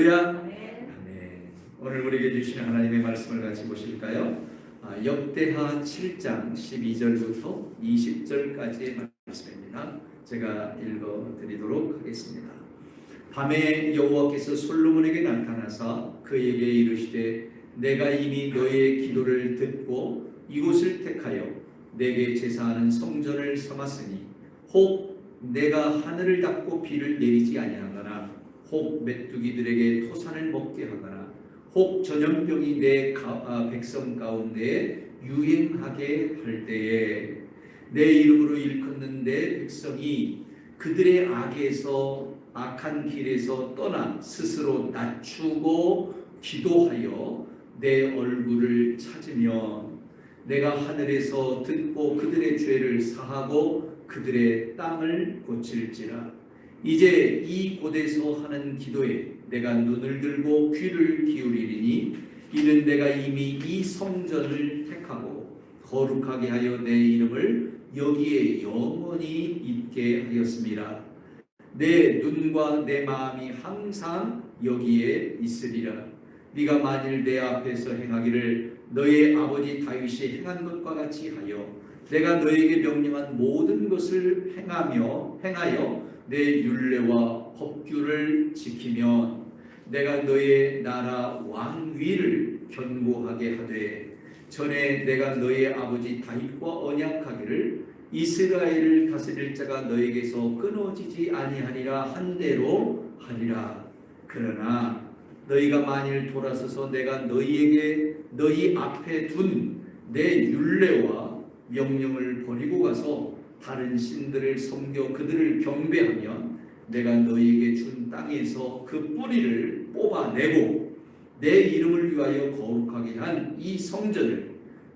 할렐루야. 아멘. 오늘 우리에게 주시는 하나님의 말씀을 같이 보실까요? 역대하 7장 12절부터 20절까지의 말씀입니다. 제가 읽어드리도록 하겠습니다. 밤에 여호와께서 솔로몬에게 나타나사 그에게 이르시되 내가 이미 너의 기도를 듣고 이곳을 택하여 내게 제사하는 성전을 삼았으니 혹 내가 하늘을 닫고 비를 내리지 아니하거나 혹 메뚜기들에게 토산을 먹게 하거나 혹 전염병이 내 백성 가운데 유행하게 할 때에 내 이름으로 일컫는 내 백성이 그들의 악한 길에서 떠나 스스로 낮추고 기도하여 내 얼굴을 찾으면 내가 하늘에서 듣고 그들의 죄를 사하고 그들의 땅을 고칠지라. 이제 이 곳에서 하는 기도에 내가 눈을 들고 귀를 기울이리니 이는 내가 이미 이 성전을 택하고 거룩하게 하여 내 이름을 여기에 영원히 있게 하였습니다. 내 눈과 내 마음이 항상 여기에 있으리라. 네가 만일 내 앞에서 행하기를 너의 아버지 다윗이 행한 것과 같이 하여 내가 너에게 명령한 모든 것을 행하여 내 율례와 법규를 지키면 내가 너의 나라 왕위를 견고하게 하되 전에 내가 너의 아버지 다윗과 언약하기를 이스라엘을 다스릴 자가 너에게서 끊어지지 아니하리라 한 대로 하리라. 그러나 너희가 만일 돌아서서 내가 너희 앞에 둔 내 율례와 명령을 버리고 가서 다른 신들을 섬겨 그들을 경배하면 내가 너희에게 준 땅에서 그 뿌리를 뽑아내고 내 이름을 위하여 거룩하게 한 이 성전을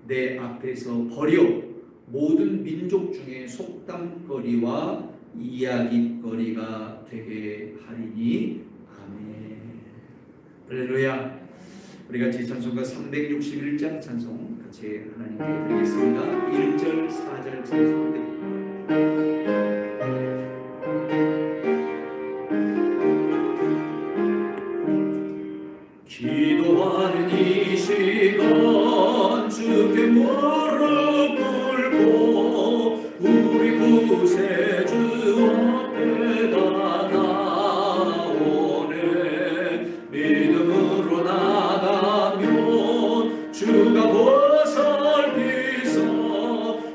내 앞에서 버려 모든 민족 중에 속담거리와 이야깃거리가 되게 하리니. 아멘. 할렐루야. 우리 같이 찬송가 361장 찬송 같이 하나님께 드리겠습니다. 1절 4절 찬송 드립니다. 기도하는 이 시간 주께 무릎 꿇고 우리 구세주 앞에다 나오네. 믿음으로 나가면 주가 보살피사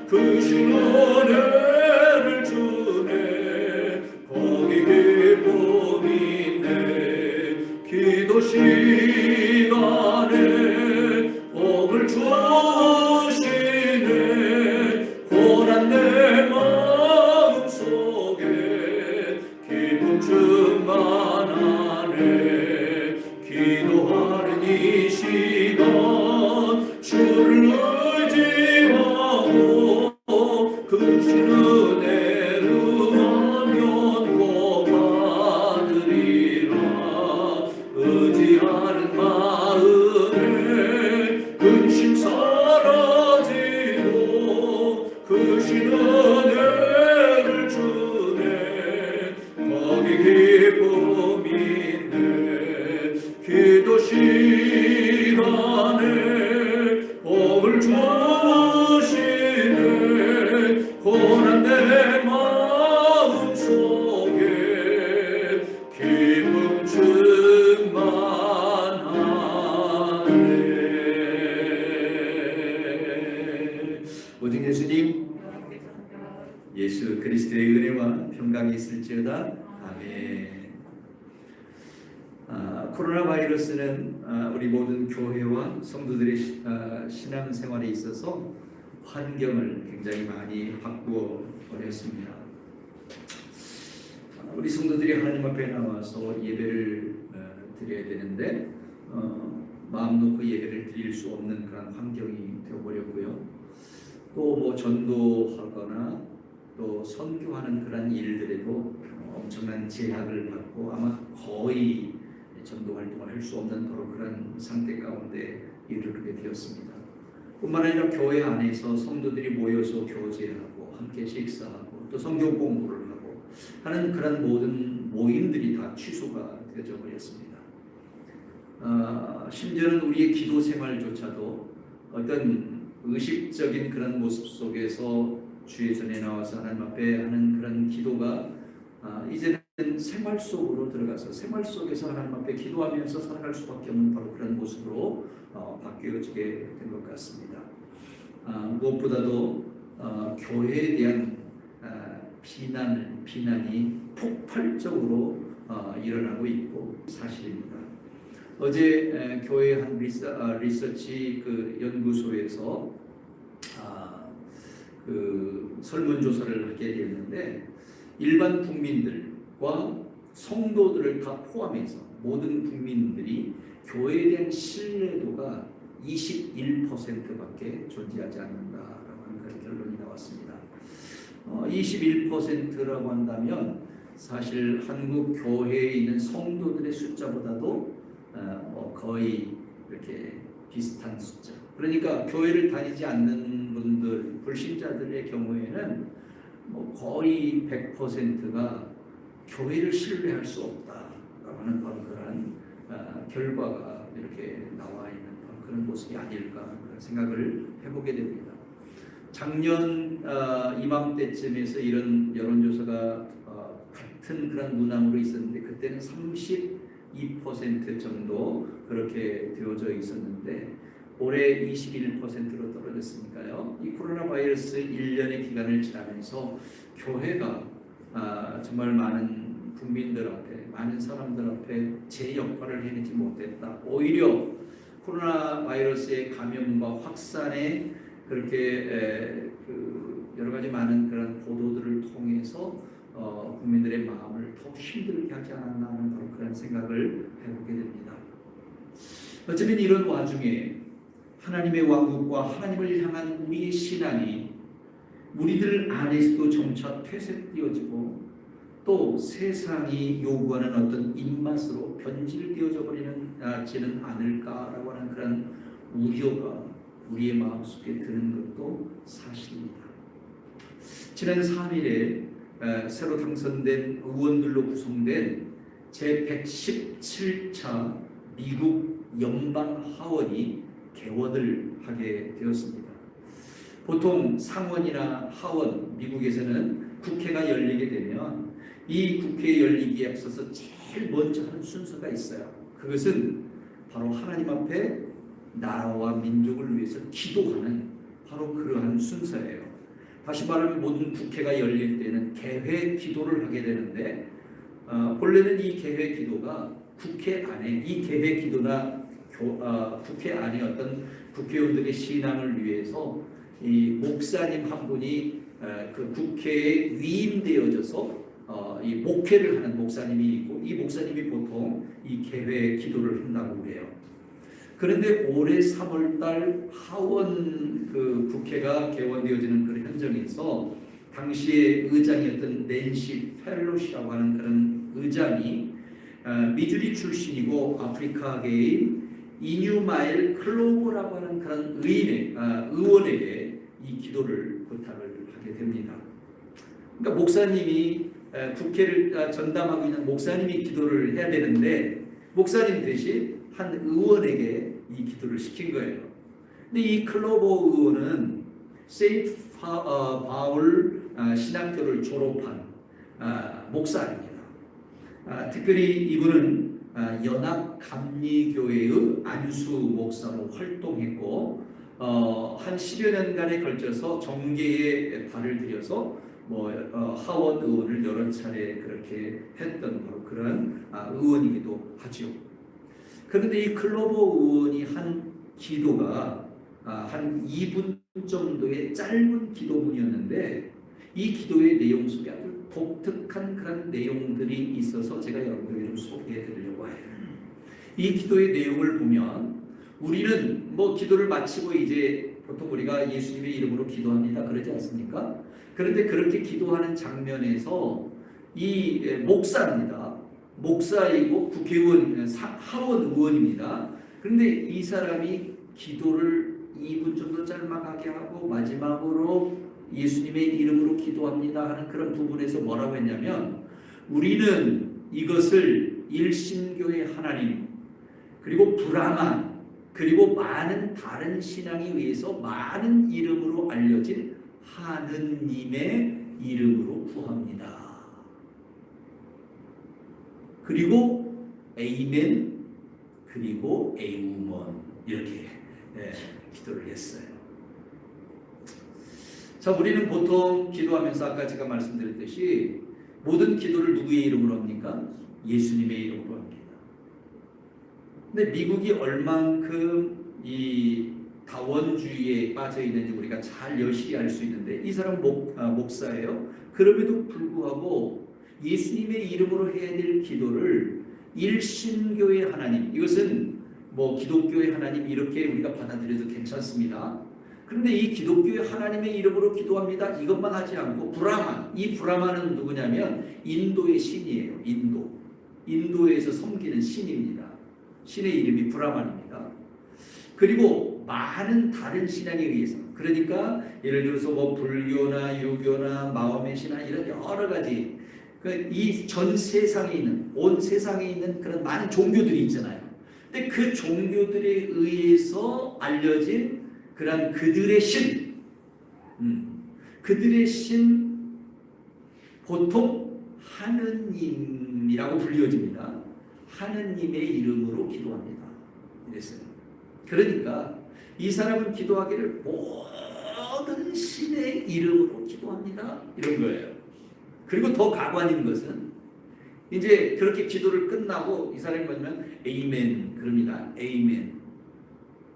크신 은혜를 주네. 거기 기쁨인데 기도 시간에 복을 주시네. 고난 내 마음속에 기쁨 충만하네. 기도하는 이 시간 주를 의지하고 크신 은혜를 하면 꼭 받으리라. 의지하는 마음에 근심 사라지고 크신 은혜를 주네. 거기 기쁨이 있네. 기도 시간에 복을 주시네. 고난 내 마음 속에 기쁨 충만하네. 오직 예수님, 예수 그리스도의 은혜와 평강이 있을지어다. 아멘. 코로나 바이러스는 우리 모든 교회와 성도들의 신앙생활에 있어서 환경을 굉장히 많이 바꾸어 버렸습니다. 우리 성도들이 하나님 앞에 나와서 예배를 드려야 되는데 마음 놓고 예배를 드릴 수 없는 그런 환경이 되어버렸고요. 또 뭐 전도하거나 또 선교하는 그런 일들에도 엄청난 제약을 받고 아마 거의 전도 활동을 할 수 없는 그런 상태 가운데 이르게 되었습니다. 뿐만 아니라 교회 안에서 성도들이 모여서 교제하고 함께 식사하고 또 성경 공부를 하고 하는 그런 모든 모임들이 다 취소가 되어져 버렸습니다. 심지어는 우리의 기도 생활조차도 어떤 의식적인 그런 모습 속에서 주의 전에 나와서 하나님 앞에 하는 그런 기도가 이제는 생활 속으로 들어가서 생활 속에서 하나님 앞에 기도하면서 살아갈 수밖에 없는 바로 그런 모습으로 바뀌어지게 된 것 같습니다. 무엇보다도 교회에 대한 비난이 폭발적으로 일어나고 있고 사실입니다. 어제 교회 한 리서치 그 연구소에서 그 설문조사를 하게 되었는데 일반 국민들과 성도들을 다 포함해서 모든 국민들이 교회에 대한 신뢰도가 21%밖에 존재하지 않는다라고 하는 그런 결론이 나왔습니다. 21%라고 한다면 사실 한국 교회에 있는 성도들의 숫자보다도 거의 이렇게 비슷한 숫자. 그러니까 교회를 다니지 않는 분들, 불신자들의 경우에는 거의 100%가 교회를 신뢰할 수 없다라고 하는 바로 그런 결과가 이렇게 나와 있는 그런 모습이 아닐까 그런 생각을 해보게 됩니다. 작년 이맘때쯤에서 이런 여론조사가 같은 그런 문항으로 있었는데 그때는 32% 정도 그렇게 되어져 있었는데 올해 21%로 떨어졌으니까요. 이 코로나 바이러스 1년의 기간을 지나면서 교회가 정말 많은 국민들 앞에, 많은 사람들 앞에 제 역할을 해내지 못했다. 오히려 코로나 바이러스의 감염과 확산에 그렇게 여러 가지 많은 그런 보도들을 통해서 국민들의 마음을 더 힘들게 하지 않았나 하는 그런 생각을 해보게 됩니다. 어쩌면 이런 와중에 하나님의 왕국과 하나님을 향한 우리의 신앙이 우리들 안에서도 점차 퇴색되어지고 또 세상이 요구하는 어떤 입맛으로 변질되어져 버리지는 않을까라고 하는 그런 우려가 우리의 마음속에 드는 것도 사실입니다. 지난 3일에 새로 당선된 의원들로 구성된 제117차 미국 연방하원이 개원을 하게 되었습니다. 보통 상원이나 하원, 미국에서는 국회가 열리게 되면 이 국회 열리기에 앞서서 제일 먼저 하는 순서가 있어요. 그것은 바로 하나님 앞에 나라와 민족을 위해서 기도하는 바로 그러한 순서예요. 다시 말하면 모든 국회가 열릴 때는 개회 기도를 하게 되는데 본래는 이 개회 기도가 국회 안에 이 개회 기도나 국회 안에 어떤 국회의원들의 신앙을 위해서 이 목사님 한 분이 그 국회에 위임되어져서 이 목회를 하는 목사님이 있고 이 목사님이 보통 이 개회 기도를 한다고 그래요. 그런데 올해 3월달 하원 그 국회가 개원되어지는 그런 현장에서 당시의 의장이었던 낸시 펠로시라고 하는 그런 의장이 미주리 출신이고 아프리카계인 이뉴마일 클로버라고 하는 그런 의원에게 이 기도를 부탁을 하게 됩니다. 그러니까 목사님이 국회를 전담하고 있는 목사님이 기도를 해야 되는데 목사님 대신 한 의원에게 이 기도를 시킨 거예요. 근데 이 클로버 의원은 세인트 바울 신학교를 졸업한 목사입니다. 특별히 이분은 연합감리교회의 안수 목사로 활동했고 한 10여 년간에 걸쳐서 정계에 발을 들여서 하원 의원을 여러 차례 그렇게 했던 바로 그런 의원이기도 하죠. 그런데 이 클로버 의원이 한 기도가 한 2분 정도의 짧은 기도문이었는데 이 기도의 내용 속에 아주 독특한 그런 내용들이 있어서 제가 여러분들에게 좀 소개해 드리려고 해요. 이 기도의 내용을 보면 우리는 기도를 마치고 이제 보통 우리가 예수님의 이름으로 기도합니다 그러지 않습니까? 그런데 그렇게 기도하는 장면에서 이 목사입니다. 목사이고 국회의원, 하원 의원입니다. 그런데 이 사람이 기도를 2분 정도 짧게 하고 마지막으로 예수님의 이름으로 기도합니다 하는 그런 부분에서 뭐라고 했냐면 우리는 이것을 일신교의 하나님 그리고 브라만, 그리고 많은 다른 신앙에 의해서 많은 이름으로 알려진 하느님의 이름으로 구합니다. 그리고 에이멘, 그리고 에우먼 이렇게 기도를 했어요. 자, 우리는 보통 기도하면서 아까 제가 말씀드렸듯이 모든 기도를 누구의 이름으로 합니까? 예수님의 이름으로 합니다. 근데 미국이 얼만큼 이 다원주의에 빠져 있는지 우리가 잘 여실히 알 수 있는데, 이 사람 목사예요. 그럼에도 불구하고 예수님의 이름으로 해야 될 기도를 일신교의 하나님, 이것은 뭐 기독교의 하나님 이렇게 우리가 받아들여도 괜찮습니다. 그런데 이 기독교의 하나님의 이름으로 기도합니다, 이것만 하지 않고 브라만, 이 브라만은 누구냐면 인도의 신이에요. 인도에서 섬기는 신입니다. 신의 이름이 브라만입니다. 그리고 많은 다른 신앙에 의해서, 그러니까 예를 들어서 뭐 불교나 유교나 마음의 신앙 이런 여러 가지 이 전 세상에 있는, 온 세상에 있는 그런 많은 종교들이 있잖아요. 근데 그 종교들에 의해서 알려진 그런 그들의 신, 그들의 신 보통 하느님이라고 불려집니다. 하느님의 이름으로 기도합니다. 이랬어요. 그러니까 이 사람은 기도하기를 모든 신의 이름으로 기도합니다, 이런 거예요. 그리고 더 가관인 것은 이제 그렇게 기도를 끝나고 이 사람이 뭐냐면 에이멘 그럽니다. 에이멘.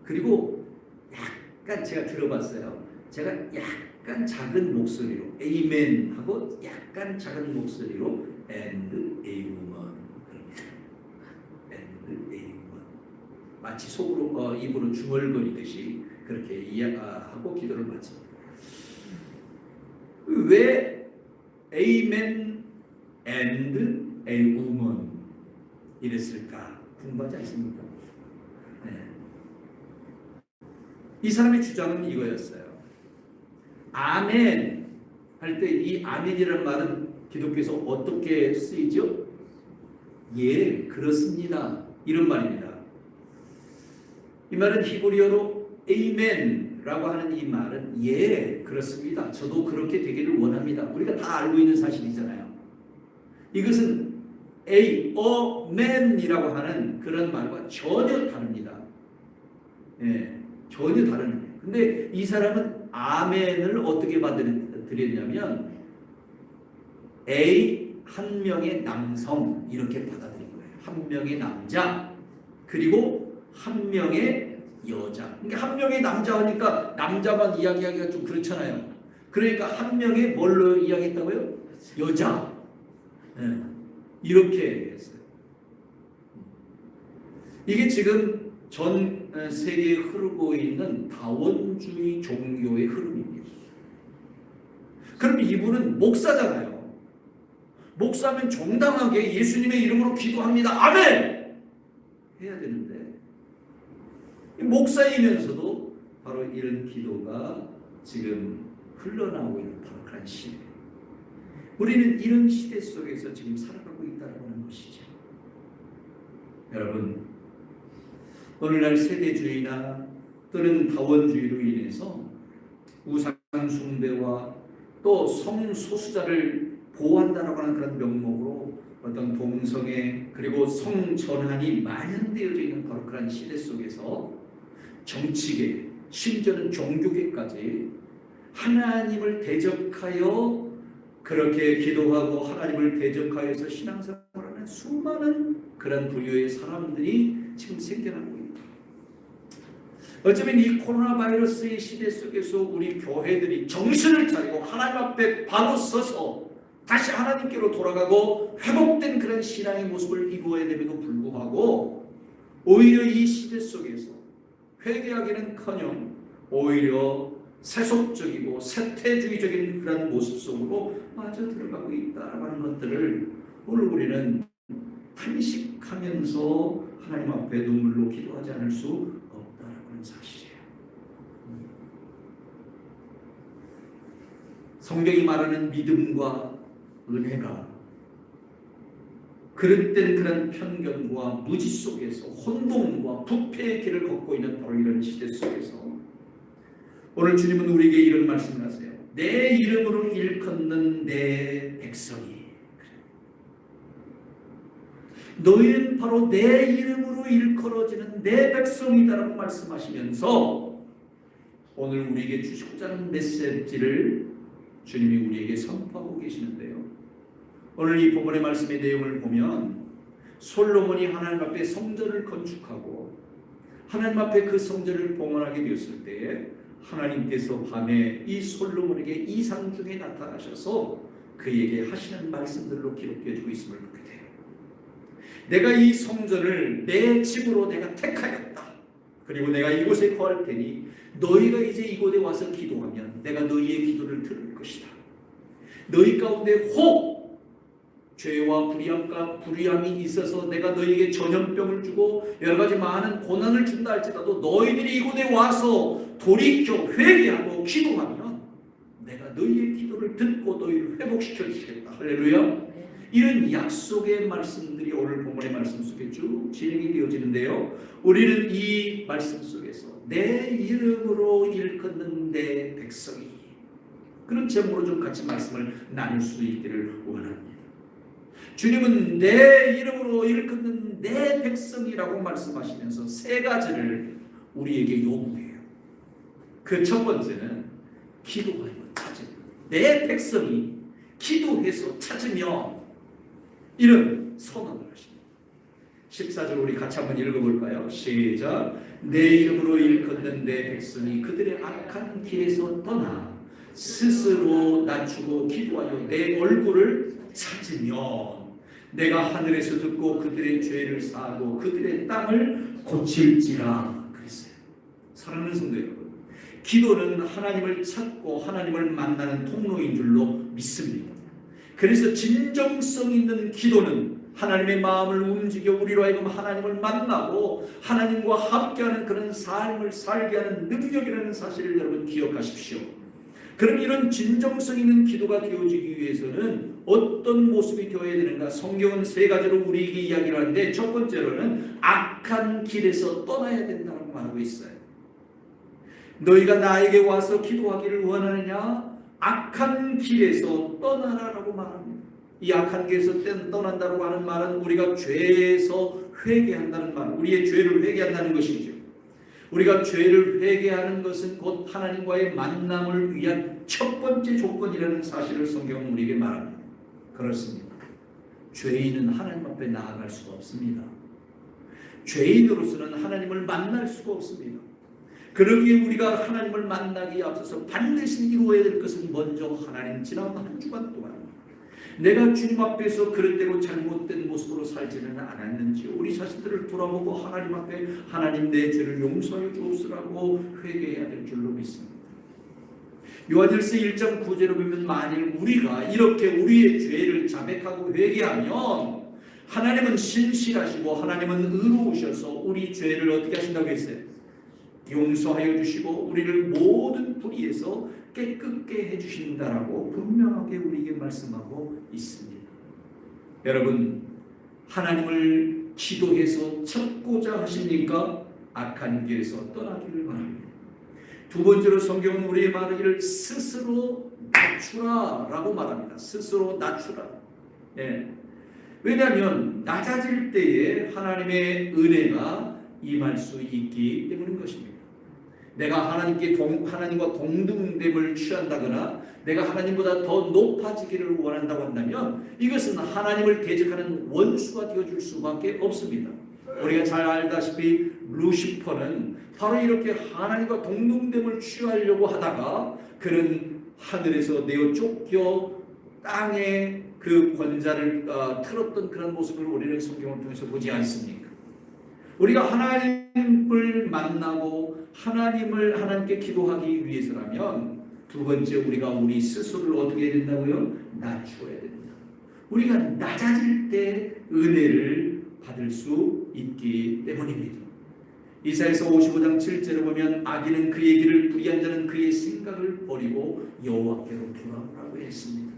그리고 약간 제가 들어봤어요. 제가 약간 작은 목소리로 에이멘 하고 약간 작은 목소리로 and 에이먼 그럽니다. and 에이먼. 마치 속으로 입으로 중얼거리듯이 그렇게 이야기하고 기도를 마칩니다. 왜 에이멘 and 에우먼 이랬을까 궁금하지 않습니까? 네. 이 사람의 주장은 이거였어요. 아멘 할 때 이 아멘이라는 말은 기독교에서 어떻게 쓰이죠? 예, 그렇습니다, 이런 말입니다. 이 말은 히브리어로 에이멘라고 하는 이 말은 예, 그렇습니다, 저도 그렇게 되기를 원합니다, 우리가 다 알고 있는 사실이잖아요. 이것은 아멘이라고 하는 그런 말과 전혀 다릅니다. 예, 전혀 다른 의미예요. 근데 이 사람은 아멘을 어떻게 받아들였냐면 A 한 명의 남성 이렇게 받아들인 거예요. 한 명의 남자 그리고 한 명의 여자. 그러니까 한 명의 남자 하니까 남자만 이야기하기가 좀 그렇잖아요. 그러니까 한 명의 뭘로 이야기했다고요? 여자. 예, 이렇게 했어요. 이게 지금 전 세계에 흐르고 있는 다원주의 종교의 흐름입니다. 그럼 이분은 목사잖아요. 목사면 정당하게 예수님의 이름으로 기도합니다, 아멘! 해야 되는데 목사이면서도 바로 이런 기도가 지금 흘러나오고 있는 바로 그런 시대. 우리는 이런 시대 속에서 지금 살아가고 있다는 것이죠. 여러분, 오늘날 세대주의나 또는 다원주의로 인해서 우상 숭배와 또 성소수자를 보호한다라고 하는 그런 명목으로 어떤 동성애 그리고 성전환이 만연되어져 있는 바로 그런 시대 속에서 정치계, 심지어는 종교계까지 하나님을 대적하여 그렇게 기도하고 하나님을 대적하여서 신앙생활하는 수많은 그런 부류의 사람들이 지금 생겨나고 있다. 어쩌면 이 코로나 바이러스의 시대 속에서 우리 교회들이 정신을 차리고 하나님 앞에 바로 서서 다시 하나님께로 돌아가고 회복된 그런 신앙의 모습을 이루어야 됨에도 불구하고 오히려 이 시대 속에서 회개하기는커녕 오히려 세속적이고 세태주의적인 그런 모습 속으로 빠져 들어가고 있다라고 하는 것들을 오늘 우리는 탄식하면서 하나님 앞에 눈물로 기도하지 않을 수 없다라고 하는 사실이에요. 성경이 말하는 믿음과 은혜가 그릇된 그런 편견과 무지 속에서 혼동과 패배와 부패의 길을 걷고 있는 바로 이런 시대 속에서 오늘 주님은 우리에게 이런 말씀을 하세요. 내 이름으로 일컫는 내 백성이, 너희는 바로 내 이름으로 일컬어지는 내 백성이다라고 말씀하시면서 오늘 우리에게 주시고자 하는 메시지를 주님이 우리에게 선포하고 계시는데요. 오늘 이 본문의 말씀의 내용을 보면 솔로몬이 하나님 앞에 성전을 건축하고 하나님 앞에 그 성전을 봉헌하게 되었을 때에 하나님께서 밤에 이 솔로몬에게 이상 중에 나타나셔서 그에게 하시는 말씀들로 기록되어지고 있음을 보게 돼요. 내가 이 성전을 내 집으로 내가 택하였다. 그리고 내가 이곳에 거할 테니 너희가 이제 이곳에 와서 기도하면 내가 너희의 기도를 들을 것이다. 너희 가운데 혹 죄와 불의함이 있어서 내가 너희에게 전염병을 주고 여러 가지 많은 고난을 준다 할지라도 너희들이 이곳에 와서 돌이켜 회개하고 기도하면 내가 너희의 기도를 듣고 너희를 회복시켜 주시겠다. 할렐루야. 이런 약속의 말씀들이 오늘 본문의 말씀 속에 쭉 진행이 되어지는데요. 우리는 이 말씀 속에서 내 이름으로 일컫는 내 백성이, 그런 제목으로 좀 같이 말씀을 나눌 수 있기를 원합니다. 주님은 내 이름으로 일컫는 내 백성이라고 말씀하시면서 세 가지를 우리에게 요구해요. 그 첫 번째는 기도하여 찾으면, 내 백성이 기도해서 찾으면, 이런 선언을 하십니다. 14절 우리 같이 한번 읽어볼까요? 시작. 내 이름으로 일컫는 내 백성이 그들의 악한 길에서 떠나 스스로 낮추고 기도하여 내 얼굴을 찾으면 내가 하늘에서 듣고 그들의 죄를 사하고 그들의 땅을 고칠지라 그랬어요. 사랑하는 성도 여러분, 기도는 하나님을 찾고 하나님을 만나는 통로인 줄로 믿습니다. 그래서 진정성 있는 기도는 하나님의 마음을 움직여 우리로 하여금 하나님을 만나고 하나님과 함께하는 그런 삶을 살게 하는 능력이라는 사실을 여러분 기억하십시오. 그럼 이런 진정성 있는 기도가 되어지기 위해서는 어떤 모습이 되어야 되는가? 성경은 세 가지로 우리에게 이야기를 하는데 첫 번째로는 악한 길에서 떠나야 된다고 말하고 있어요. 너희가 나에게 와서 기도하기를 원하느냐? 악한 길에서 떠나라라고 말합니다. 이 악한 길에서 떠난다고 하는 말은 우리가 죄에서 회개한다는 말, 우리의 죄를 회개한다는 것이죠. 우리가 죄를 회개하는 것은 곧 하나님과의 만남을 위한 첫 번째 조건이라는 사실을 성경은 우리에게 말합니다. 그렇습니다. 죄인은 하나님 앞에 나아갈 수가 없습니다. 죄인으로서는 하나님을 만날 수가 없습니다. 그러기에 우리가 하나님을 만나기에 앞서서 반드시 이루어야 될 것은 먼저 하나님, 지난 한 주간 동안 내가 주님 앞에서 그릇되고 잘못된 모습으로 살지는 않았는지 우리 자신들을 돌아보고 하나님 앞에 하나님 내 죄를 용서하여 주옵소라고 회개해야 될 줄로 믿습니다. 요한일서 1장 9절에 보면 만일 우리가 이렇게 우리의 죄를 자백하고 회개하면 하나님은 신실하시고 하나님은 의로우셔서 우리 죄를 어떻게 하신다고 했어요? 용서하여 주시고 우리를 모든 불의에서 깨끗게 해주신다라고 분명하게 우리에게 말씀하고 있습니다. 여러분, 하나님을 기도해서 찾고자 하십니까? 악한 길에서 떠나기를 바랍니다. 두 번째로 성경은 우리의 말하기를 스스로 낮추라 라고 말합니다. 스스로 낮추라. 예. 왜냐하면 낮아질 때에 하나님의 은혜가 임할 수 있기 때문인 것입니다. 내가 하나님과 동등됨을 취한다거나 내가 하나님보다 더 높아지기를 원한다고 한다면 이것은 하나님을 대적하는 원수가 되어줄 수밖에 없습니다. 우리가 잘 알다시피 루시퍼는 바로 이렇게 하나님과 동등됨을 취하려고 하다가 그는 하늘에서 내어 쫓겨 땅에 그 권자를 틀었던 그런 모습을 우리는 성경을 통해서 보지 않습니까? 우리가 하나님을 만나고 하나님께 기도하기 위해서라면 두 번째 우리가 우리 스스로를 어떻게 해야 된다고요? 낮추어야 된다. 우리가 낮아질 때 은혜를 받을 수 있기 때문입니다. 이사야서 55장 7절에 보면 악인은 그의 길을 불의한 자는 그의 생각을 버리고 여호와께로 돌아오라고 했습니다.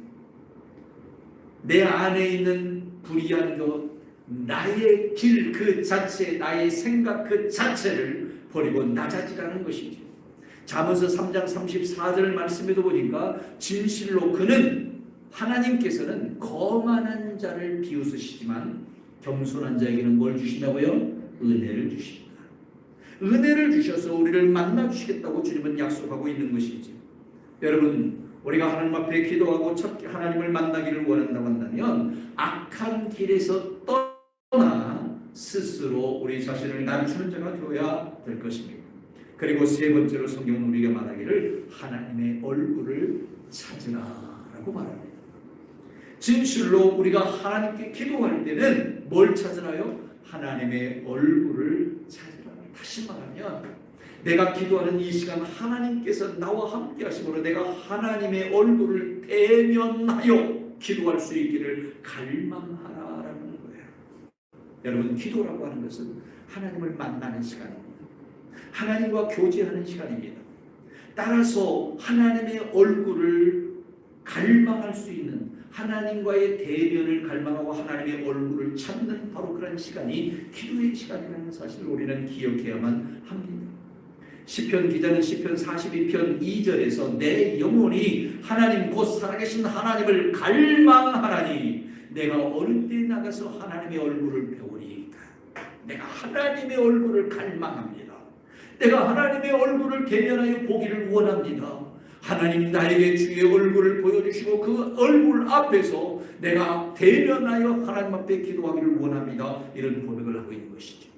내 안에 있는 불의한 것, 나의 길 그 자체, 나의 생각 그 자체를 버리고 낮아지라는 것이죠. 잠언서 3장 34절 말씀에도 보니까 진실로 그는 하나님께서는 거만한 자를 비웃으시지만 겸손한 자에게는 뭘 주신다고요? 은혜를 주십니다. 은혜를 주셔서 우리를 만나 주시겠다고 주님은 약속하고 있는 것이지. 여러분, 우리가 하나님 앞에 기도하고 하나님을 만나기를 원한다고 한다면 악한 길에서 떠나 스스로 우리 자신을 낮추는 자가 되어야 될 것입니다. 그리고 세 번째로 성경은 우리가 말하기를 하나님의 얼굴을 찾으라라고 말합니다. 진실로 우리가 하나님께 기도할 때는 뭘 찾으라요? 하나님의 얼굴을 찾으라. 다시 말하면 내가 기도하는 이 시간 하나님께서 나와 함께 하심으로 내가 하나님의 얼굴을 대면하여 기도할 수 있기를 갈망하라라는 거예요. 여러분, 기도라고 하는 것은 하나님을 만나는 시간입니다. 하나님과 교제하는 시간입니다. 따라서 하나님의 얼굴을 갈망할 수 있는, 하나님과의 대면을 갈망하고 하나님의 얼굴을 찾는 바로 그런 시간이 기도의 시간이라는 사실을 우리는 기억해야만 합니다. 시편 기자는 시편 42편 2절에서 내 영혼이 하나님 곧 살아계신 하나님을 갈망하나니 내가 어느 때 나가서 하나님의 얼굴을 배우리이까. 내가 하나님의 얼굴을 갈망합니다. 내가 하나님의 얼굴을 대면하여 보기를 원합니다. 하나님 나에게 주의 얼굴을 보여주시고 그 얼굴 앞에서 내가 대면하여 하나님 앞에 기도하기를 원합니다. 이런 고백을 하고 있는 것이죠.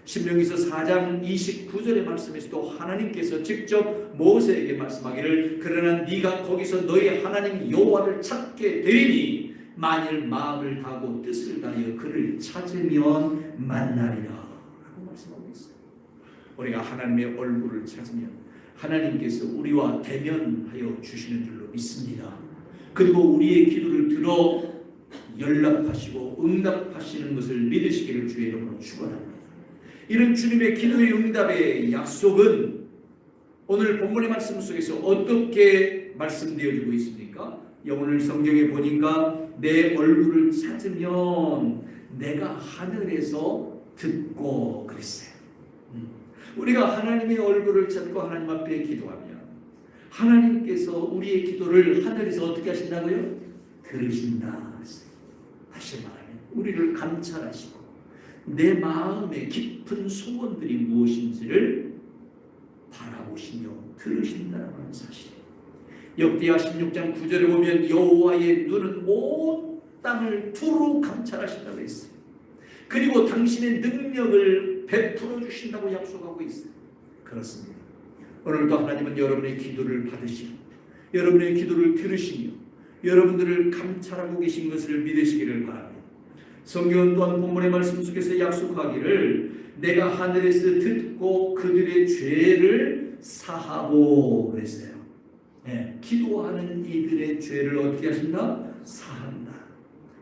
신명기서 4장 29절의 말씀에서도 하나님께서 직접 모세에게 말씀하기를 그러나 네가 거기서 너의 하나님 여호와를 찾게 되리니 만일 마음을 다하고 뜻을 다하여 그를 찾으면 만나리라 라고 말씀하고 있어요. 우리가 하나님의 얼굴을 찾으면 하나님께서 우리와 대면하여 주시는 줄로 믿습니다. 그리고 우리의 기도를 들어 연락하시고 응답하시는 것을 믿으시기를 주의 이름으로 축원합니다. 이런 주님의 기도의 응답의 약속은 오늘 본문의 말씀 속에서 어떻게 말씀되어지고 있습니까? 오늘 성경에 보니까 내 얼굴을 찾으면 내가 하늘에서 듣고 그랬어요. 우리가 하나님의 얼굴을 찾고 하나님 앞에 기도하면 하나님께서 우리의 기도를 하늘에서 어떻게 하신다고요? 들으신다. 다시 말하면 우리를 감찰하시고 내 마음의 깊은 소원들이 무엇인지를 바라보시며 들으신다는 사실이에요. 역대하 16장 9절에 보면 여호와의 눈은 온 땅을 두루 감찰하신다고 했어요. 그리고 당신의 능력을 베풀어 주신다고 약속하고 있어요. 그렇습니다. 오늘도 하나님은 여러분의 기도를 받으시고 여러분의 기도를 들으시며 여러분들을 감찰하고 계신 것을 믿으시기를 바랍니다. 성경은 또한 본문의 말씀 속에서 약속하기를 내가 하늘에서 듣고 그들의 죄를 사하고 그랬어요. 기도하는 이들의 죄를 어떻게 하신다? 사한다.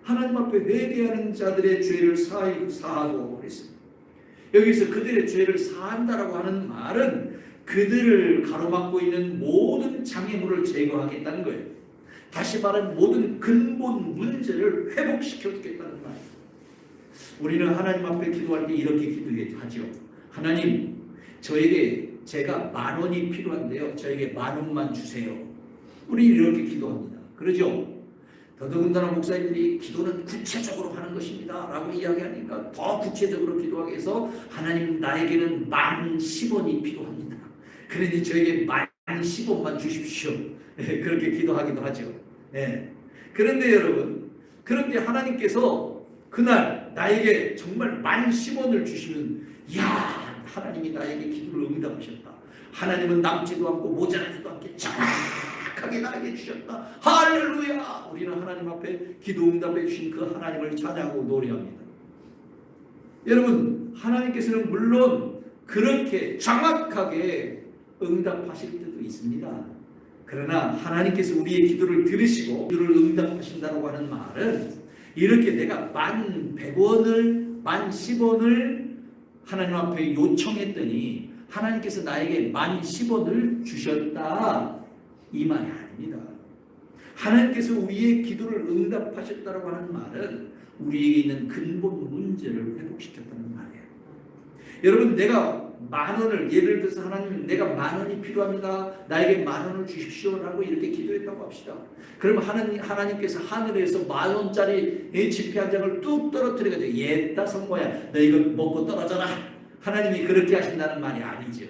하나님 앞에 회개하는 자들의 죄를 사하고 그랬습니다. 여기서 그들의 죄를 사한다라고 하는 말은 그들을 가로막고 있는 모든 장애물을 제거하겠다는 거예요. 다시 말하면 모든 근본 문제를 회복시켜 주겠다는 말이에요. 우리는 하나님 앞에 기도할 때 이렇게 기도하죠. 하나님, 제가 10,000원이 필요한데요. 저에게 10,000원만 주세요. 우리 이렇게 기도합니다. 그러죠? 더더군다나 목사님들이 기도는 구체적으로 하는 것입니다 라고 이야기하니까 더 구체적으로 기도하기 위해서 하나님 나에게는 10,010원이 필요합니다. 그러니 저에게 10,10원만 주십시오. 그렇게 기도하기도 하죠. 그런데 여러분, 그런데 하나님께서 그날 나에게 정말 10,10원을 주시면 이야, 하나님이 나에게 기도를 응답하셨다. 하나님은 남지도 않고 모자라지도 않게 정확하게 나에게 주셨다. 할렐루야! 우리는 하나님 앞에 기도 응답해 주신 그 하나님을 찬양하고 노래합니다. 여러분, 하나님께서는 물론 그렇게 정확하게 응답하실 때도 있습니다. 그러나 하나님께서 우리의 기도를 들으시고 기도를 응답하신다고 하는 말은 이렇게 내가 1,100원을 10,10원을 하나님 앞에 요청했더니 하나님께서 나에게 10,10원을 주셨다 이 말이 아닙니다. 하나님께서 우리의 기도를 응답하셨다고 하는 말은 우리에게 있는 근본 문제를 회복시켰다는 말이에요. 여러분, 내가 10,000원을, 예를 들어서 하나님 내가 10,000원이 필요합니다, 나에게 10,000원을 주십시오라고 이렇게 기도했다고 합시다. 그럼 하나님께서 하늘에서 10,000원짜리 지폐 한 장을 뚝 떨어뜨려가지고 옛다 성모야 너 이거 먹고 떨어져라, 하나님이 그렇게 하신다는 말이 아니죠.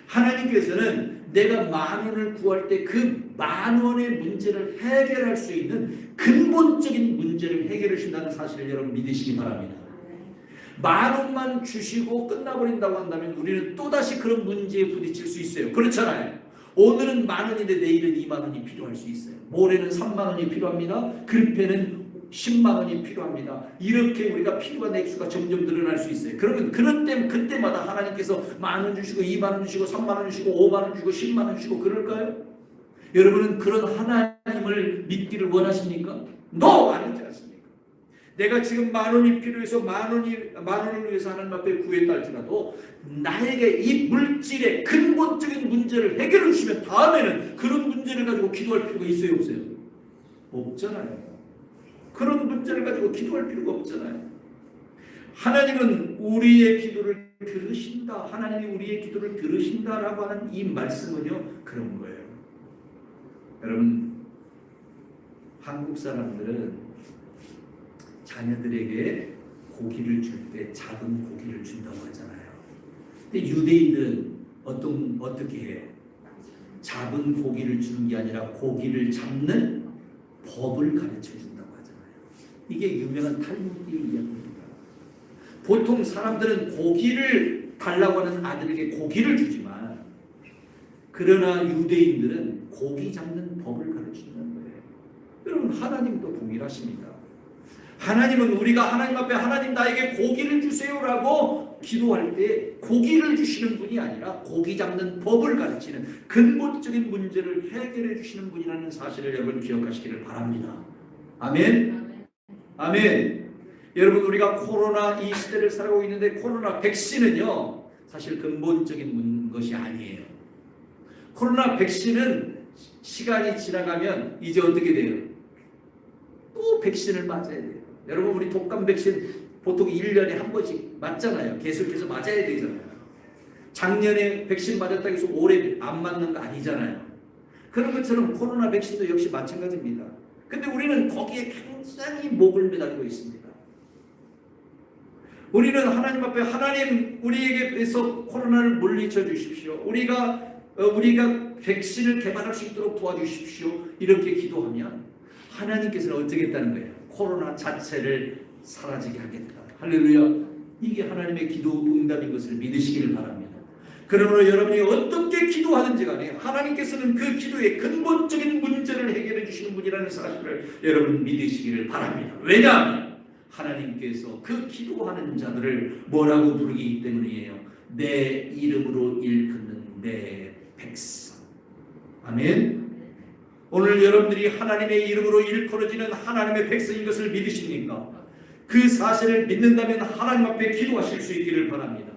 하나님께서는 내가 10,000원을 구할 때 그 10,000원의 문제를 해결할 수 있는 근본적인 문제를 해결해 주신다는 사실을 여러분 믿으시기 바랍니다. 10,000원만 주시고 끝나버린다고 한다면 우리는 또다시 그런 문제에 부딪힐 수 있어요. 그렇잖아요. 오늘은 10,000원인데 내일은 20,000원이 필요할 수 있어요. 모레는 30,000원이 필요합니다. 글패는 100,000원이 필요합니다. 이렇게 우리가 필요한 액수가 점점 늘어날 수 있어요. 그러면 그때마다 하나님께서 10,000원 주시고 20,000원 주시고 30,000원 주시고 5,000원 주시고 100,000원 주시고 그럴까요? 여러분은 그런 하나님을 믿기를 원하십니까? No! 아니지 않습니까? 내가 지금 10,000원이 필요해서 10,000원을 위해서 하나님 앞에 구했다 할지라도 나에게 이 물질의 근본적인 문제를 해결해 주시면 다음에는 그런 문제를 가지고 기도할 필요가 있어요, 없어요? 없잖아요. 그런 문제를 가지고 기도할 필요가 없잖아요. 하나님은 우리의 기도를 들으신다, 하나님이 우리의 기도를 들으신다라고 하는 이 말씀은요 그런 거예요. 여러분, 한국 사람들은 자녀들에게 고기를 줄 때 작은 고기를 준다고 하잖아요. 근데 유대인들은 어떻게 해요? 작은 고기를 주는 게 아니라 고기를 잡는 법을 가르쳐 준다고 하잖아요. 이게 유명한 탈무드 이야기입니다. 보통 사람들은 고기를 달라고 하는 아들에게 고기를 주지만, 그러나 유대인들은 고기 잡는 법을 가르치는 거예요. 여러분, 하나님도 동일하십니다. 하나님은 우리가 하나님 앞에 하나님 나에게 고기를 주세요라고 기도할 때 고기를 주시는 분이 아니라 고기 잡는 법을 가르치는 근본적인 문제를 해결해 주시는 분이라는 사실을 여러분 기억하시기를 바랍니다. 아멘. 아멘. 여러분, 우리가 코로나 이 시대를 살아가고 있는데 코로나 백신은요 사실 근본적인 것이 아니에요. 코로나 백신은 시간이 지나가면 이제 어떻게 돼요? 또 백신을 맞아야 돼요. 여러분, 우리 독감 백신 보통 1년에 한 번씩 맞잖아요. 계속해서 맞아야 되잖아요. 작년에 백신 맞았다고 해서 올해 안 맞는 거 아니잖아요. 그런 것처럼 코로나 백신도 역시 마찬가지입니다. 근데 우리는 거기에 굉장히 목을 매달고 있습니다. 우리는 하나님 앞에 하나님 우리에게서 코로나를 물리쳐 주십시오. 우리가 백신을 개발할 수 있도록 도와주십시오. 이렇게 기도하면 하나님께서는 어떻게 했다는 거예요? 코로나 자체를 사라지게 하겠다. 할렐루야. 이게 하나님의 기도 응답인 것을 믿으시기를 바랍니다. 그러므로 여러분이 어떻게 기도하든지 간에 하나님께서는 그 기도의 근본적인 문제를 해결해 주시는 분이라는 사실을 여러분 믿으시기를 바랍니다. 왜냐하면 하나님께서 그 기도하는 자들을 뭐라고 부르기 때문이에요. 내 이름으로 일컫는 내 백성. 아멘. 오늘 여러분들이 하나님의 이름으로 일컬어지는 하나님의 백성인 것을 믿으십니까? 그 사실을 믿는다면 하나님 앞에 기도하실 수 있기를 바랍니다.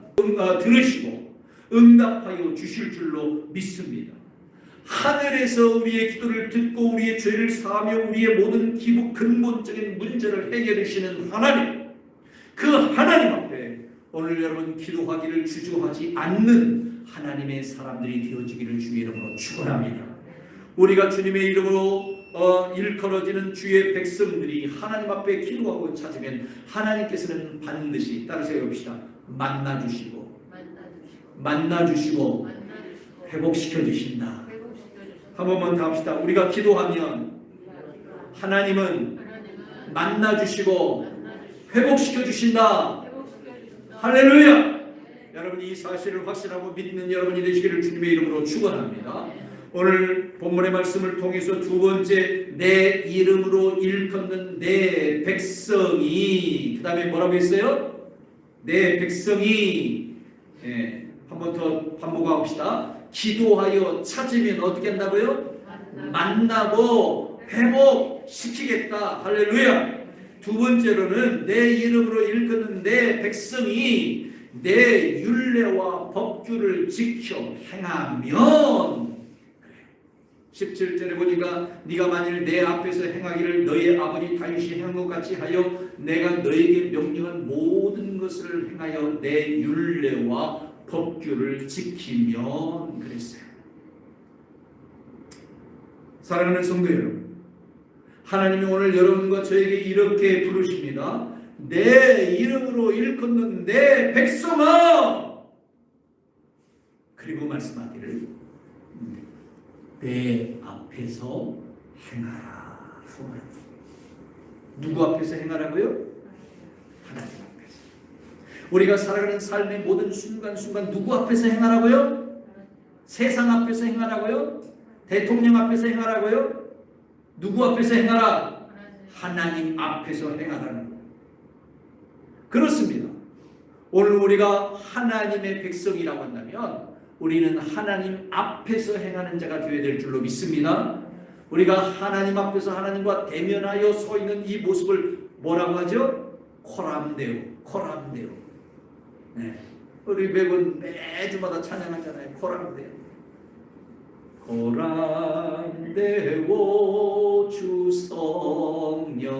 들으시고 응답하여 주실 줄로 믿습니다. 하늘에서 우리의 기도를 듣고 우리의 죄를 사하며 우리의 모든 근본적인 문제를 해결해 주시는 하나님, 그 하나님 앞에 오늘 여러분 기도하기를 주저하지 않는 하나님의 사람들이 되어지기를 주의 이름으로 축원합니다. 우리가 주님의 이름으로 일컬어지는 주의 백성들이 하나님 앞에 기도하고 찾으면 하나님께서는 반드시 따라서 봅시다. 만나주시고 회복시켜 주신다. 한 번만 더 합시다. 우리가 기도하면 하나님은 만나주시고 회복시켜 주신다. 할렐루야. 여러분, 이 사실을 확신하고 믿는 여러분이 되시기를 주님의 이름으로 축원합니다. 오늘 본문의 말씀을 통해서 두 번째, 내 이름으로 일컫는 내 백성이, 그 다음에 뭐라고 했어요? 내 백성이, 한 번 더 반복하고 합시다. 기도하여 찾으면 어떻게 한다고요? 만나고 회복시키겠다. 할렐루야. 두 번째로는 내 이름으로 일컫는 내 백성이 내 율례와 법규를 지켜 행하면, 17절에 보니까 네가 만일 내 앞에서 행하기를 너의 아버지 다윗이 행한 것 같이 하여 내가 너에게 명령한 모든 것을 행하여 내 율례와 법규를 지키면 그랬어요. 사랑하는 성도 여러분, 하나님이 오늘 여러분과 저에게 이렇게 부르십니다. 내 이름으로 일컫는 내 백성아, 그리고 말씀하기를 내 앞에서 행하라. 누구 앞에서 행하라고요? 하나님 앞에서. 우리가 살아가는 삶의 모든 순간순간 누구 앞에서 행하라고요? 세상 앞에서 행하라고요? 대통령 앞에서 행하라고요? 누구 앞에서 행하라? 하나님 앞에서 행하라는 거예요. 그렇습니다. 오늘 우리가 하나님의 백성이라고 한다면 우리는 하나님 앞에서 행하는 자가 되어야 될 줄로 믿습니다. 우리가 하나님 앞에서 하나님과 대면하여 서 있는 이 모습을 뭐라고 하죠? 코람데오, 코람데오. 네. 우리 백은 매주마다 찬양하잖아요. 코람데오. 코람데오 주 성령님.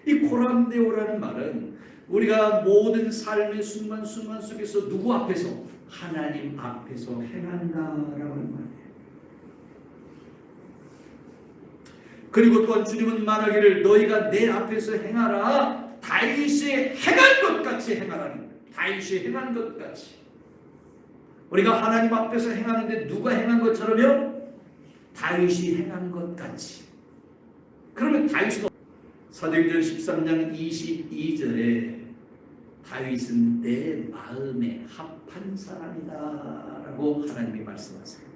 이 코람데오라는 말은 우리가 모든 삶의 순간순간 속에서 누구 앞에서? 하나님 앞에서 행한다라는 말이에요. 그리고 또한 주님은 말하기를 너희가 내 앞에서 행하라. 다윗이 행한 것 같이 행하라는 거예요. 다윗이 행한 것 같이. 우리가 하나님 앞에서 행하는데 누가 행한 것처럼요? 다윗이 행한 것 같이. 그러면 다윗도 사도행전 13장 22절에 다윗은 내 마음에 합한 사람이다 라고 하나님이 말씀하세요.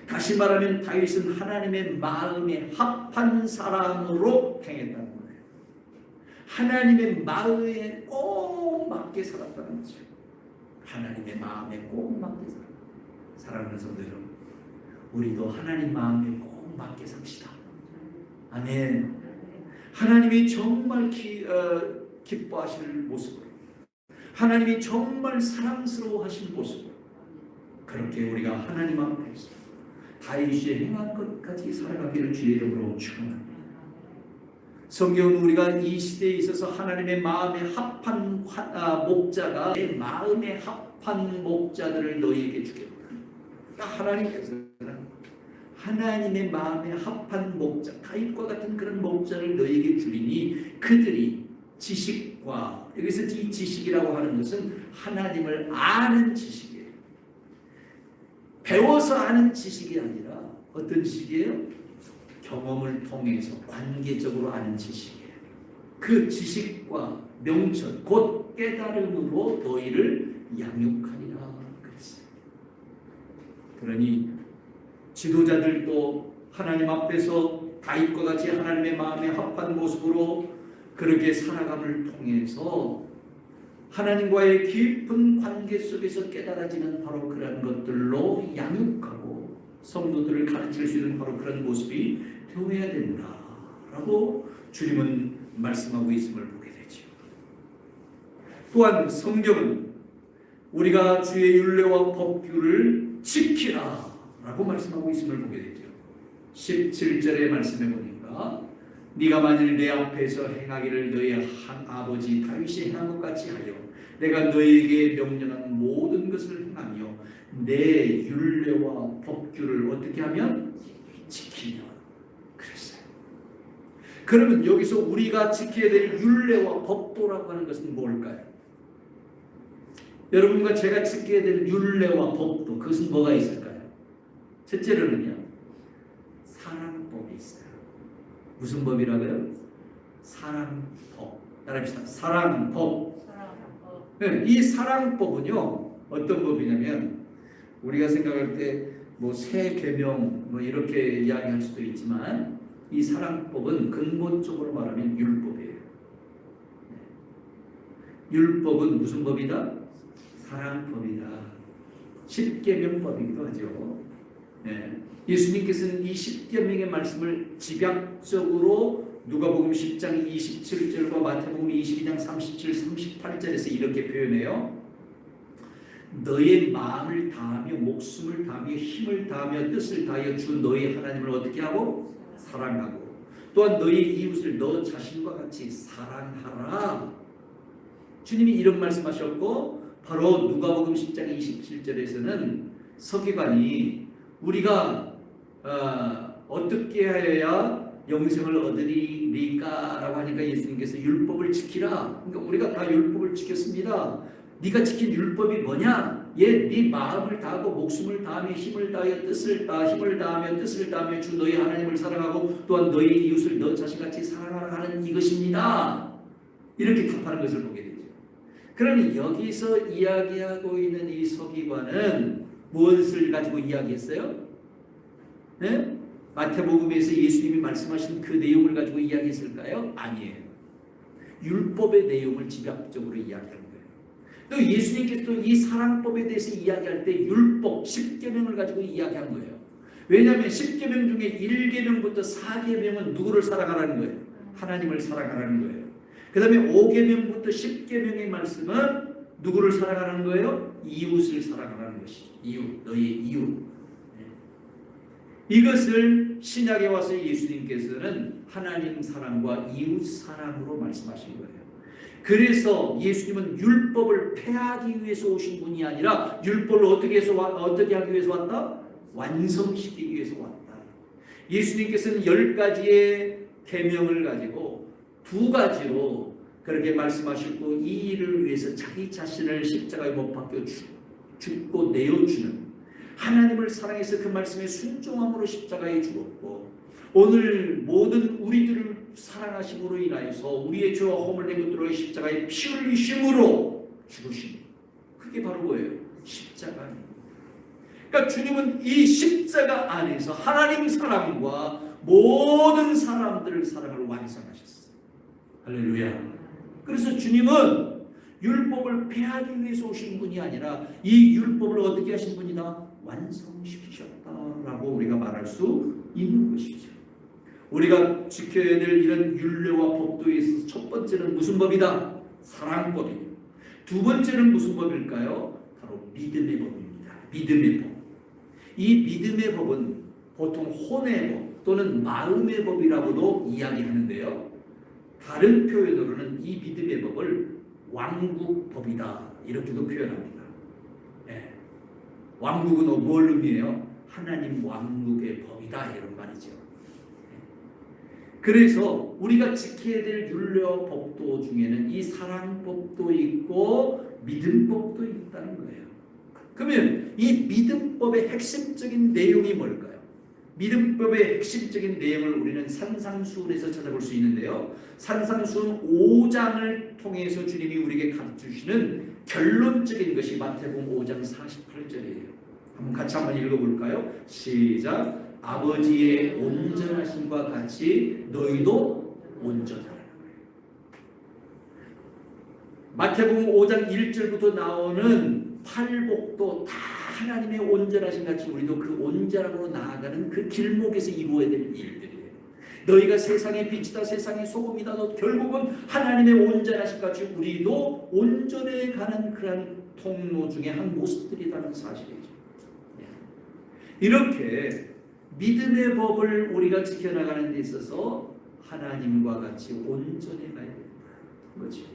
다시 말하면 다윗은 하나님의 마음에 합한 사람으로 행했다는 거예요. 하나님의 마음에 꼭 맞게 살았다는 거죠. 하나님의 마음에 꼭 맞게 살았다. 사랑하는 성도 여러분, 우리도 하나님 마음에 꼭 맞게 삽시다. 아멘. 하나님이 정말 기뻐하실 모습으로, 하나님이 정말 사랑스러워하실 모습으로 그렇게 우리가 하나님 앞에서 다윗이 행한 것까지 살아가기를 주의 이름으로 축원합니다. 성경은 우리가 이 시대에 있어서 하나님의 마음에 합한 목자가 내 마음에 합한 목자들을 너희에게 주겠다. 하나님께서는 하나님의 마음에 합한 목자, 다윗과 같은 그런 목자를 너희에게 주리니 그들이 지식과, 여기서 이 지식이라고 하는 것은 하나님을 아는 지식이에요. 배워서 아는 지식이 아니라 어떤 지식이에요? 경험을 통해서 관계적으로 아는 지식이에요. 그 지식과 명철 곧 깨달음으로 너희를 양육하리라 그랬어요. 그러니 지도자들도 하나님 앞에서 다윗과 같이 하나님의 마음에 합한 모습으로 그렇게 살아감을 통해서 하나님과의 깊은 관계 속에서 깨달아지는 바로 그런 것들로 양육하고 성도들을 가르칠 수 있는 바로 그런 모습이 되어야 된다라고 주님은 말씀하고 있음을 보게 되죠. 또한 성경은 우리가 주의 율례와 법규를 지키라라고 말씀하고 있음을 보게 되죠. 17절의 말씀에 보니까 네가 만일 내 앞에서 행하기를 너희 한 아버지 다윗이 행한 것 같이 하여 내가 너희에게 명령한 모든 것을 행하며 내 율례와 법규를 어떻게 하면? 지키면 그랬어요. 그러면 여기서 우리가 지켜야 될 율례와 법도라고 하는 것은 뭘까요? 여러분과 제가 지켜야 될 율례와 법도, 그것은 뭐가 있을까요? 첫째로는요, 사랑법이 있어요. 무슨 법이라고요? 사랑법. 따라합시다. 사랑법. 네, 이 사랑법은요 어떤 법이냐면 우리가 생각할 때 뭐 새 계명 뭐 이렇게 이야기할 수도 있지만 이 사랑법은 근본적으로 말하면 율법이에요. 율법은 무슨 법이다? 사랑법이다. 십계명법이기도 하죠. 네. 예수님께서는 이 십계명의 말씀을 집약적으로 누가복음 10장 27절과 마태복음 22장 37, 38절에서 이렇게 표현해요. 너의 마음을 다하며 목숨을 다하며 힘을 다하며 뜻을 다하여 주 너의 하나님을 어떻게 하고? 사랑하고 또한 너희 이웃을 너 자신과 같이 사랑하라. 주님이 이런 말씀하셨고, 바로 누가복음 10장 27절에서는 서기관이 우리가 어떻게 하여야 영생을 얻으리까라고 하니까 예수님께서 율법을 지키라. 그러니까 우리가 다 율법을 지켰습니다. 네가 지킨 율법이 뭐냐? 네 마음을 다하고 목숨을 다하며 힘을 다하여 뜻을 다하며 주 너희 하나님을 사랑하고 또한 너희 이웃을 너 자신같이 사랑하라 하는 이것입니다. 이렇게 답하는 것을 보게 되죠. 그러니 여기서 이야기하고 있는 이 서기관은 무엇을 가지고 이야기했어요? 네? 마태복음에서 예수님이 말씀하신 그 내용을 가지고 이야기했을까요? 아니에요. 율법의 내용을 집약적으로 이야기한 거예요. 또 예수님께서 또 이 사랑법에 대해서 이야기할 때 율법 10계명을 가지고 이야기한 거예요. 왜냐하면 10계명 중에 1계명부터 4계명은 누구를 사랑하라는 거예요? 하나님을 사랑하라는 거예요. 그 다음에 5계명부터 10계명의 말씀은 누구를 사랑하라는 거예요? 이웃을 사랑하라는 것이죠. 이웃, 너의 이웃. 이것을 신약에 와서 예수님께서는 하나님 사랑과 이웃 사랑으로 말씀하신 거예요. 그래서 예수님은 율법을 폐하기 위해서 오신 분이 아니라 율법을 어떻게 하기 위해서 왔다? 완성시키기 위해서 왔다. 예수님께서는 10가지의 계명을 가지고 2가지로 그렇게 말씀하시고 이 일을 위해서 자기 자신을 십자가에 못 박혀 죽고 내어주는, 하나님을 사랑해서 그 말씀에 순종함으로 십자가에 죽었고, 오늘 모든 우리들을 사랑하심으로 인하여서 우리의 죄와 허물 낸 것들로 십자가에 피 흘리심으로 죽으심. 그게 바로 뭐예요? 십자가. 그러니까 주님은 이 십자가 안에서 하나님 사랑과 모든 사람들의 사랑을 완성하셨어요. 할렐루야. 그래서 주님은 율법을 폐하기 위해서 오신 분이 아니라 이 율법을 어떻게 하신 분이다? 완성시키셨다라고 우리가 말할 수 있는 것이죠. 우리가 지켜야 될 이런 율례와 법도에 있어서 첫 번째는 무슨 법이다? 사랑법이에요. 2번째는 무슨 법일까요? 바로 믿음의 법입니다. 믿음의 법. 이 믿음의 법은 보통 혼의 법 또는 마음의 법이라고도 이야기하는데요. 다른 표현으로는 이 믿음의 법을 왕국법이다 이렇게도 표현합니다. 네. 왕국은 뭘 의미해요? 하나님 왕국의 법이다 이런 말이죠. 그래서 우리가 지켜야 될 율례와 법도 중에는 이 사랑법도 있고 믿음법도 있다는 거예요. 그러면 이 믿음법의 핵심적인 내용이 뭘까요? 믿음법의 핵심적인 내용을 우리는 산상수훈에서 찾아볼 수 있는데요. 산상수훈 5장을 통해서 주님이 우리에게 가르쳐주시는 결론적인 것이 마태복음 5장 48절이에요. 같이 한번 읽어볼까요? 시작. 아버지의 온전하심과 같이 너희도 온전하라. 마태복음 5장 1절부터 나오는 팔복도 다 하나님의 온전하심 같이 우리도 그 온전함으로 나아가는 그 길목에서 이루어야 될 일들이에요. 너희가 세상의 빛이다, 세상의 소금이다. 너 결국은 하나님의 온전하심 같이 우리도 온전해 가는 그런 통로 중에 한 모습들이라는 사실이죠. 이렇게 믿음의 법을 우리가 지켜나가는 데 있어서 하나님과 같이 온전해 가야 된다. 그렇지.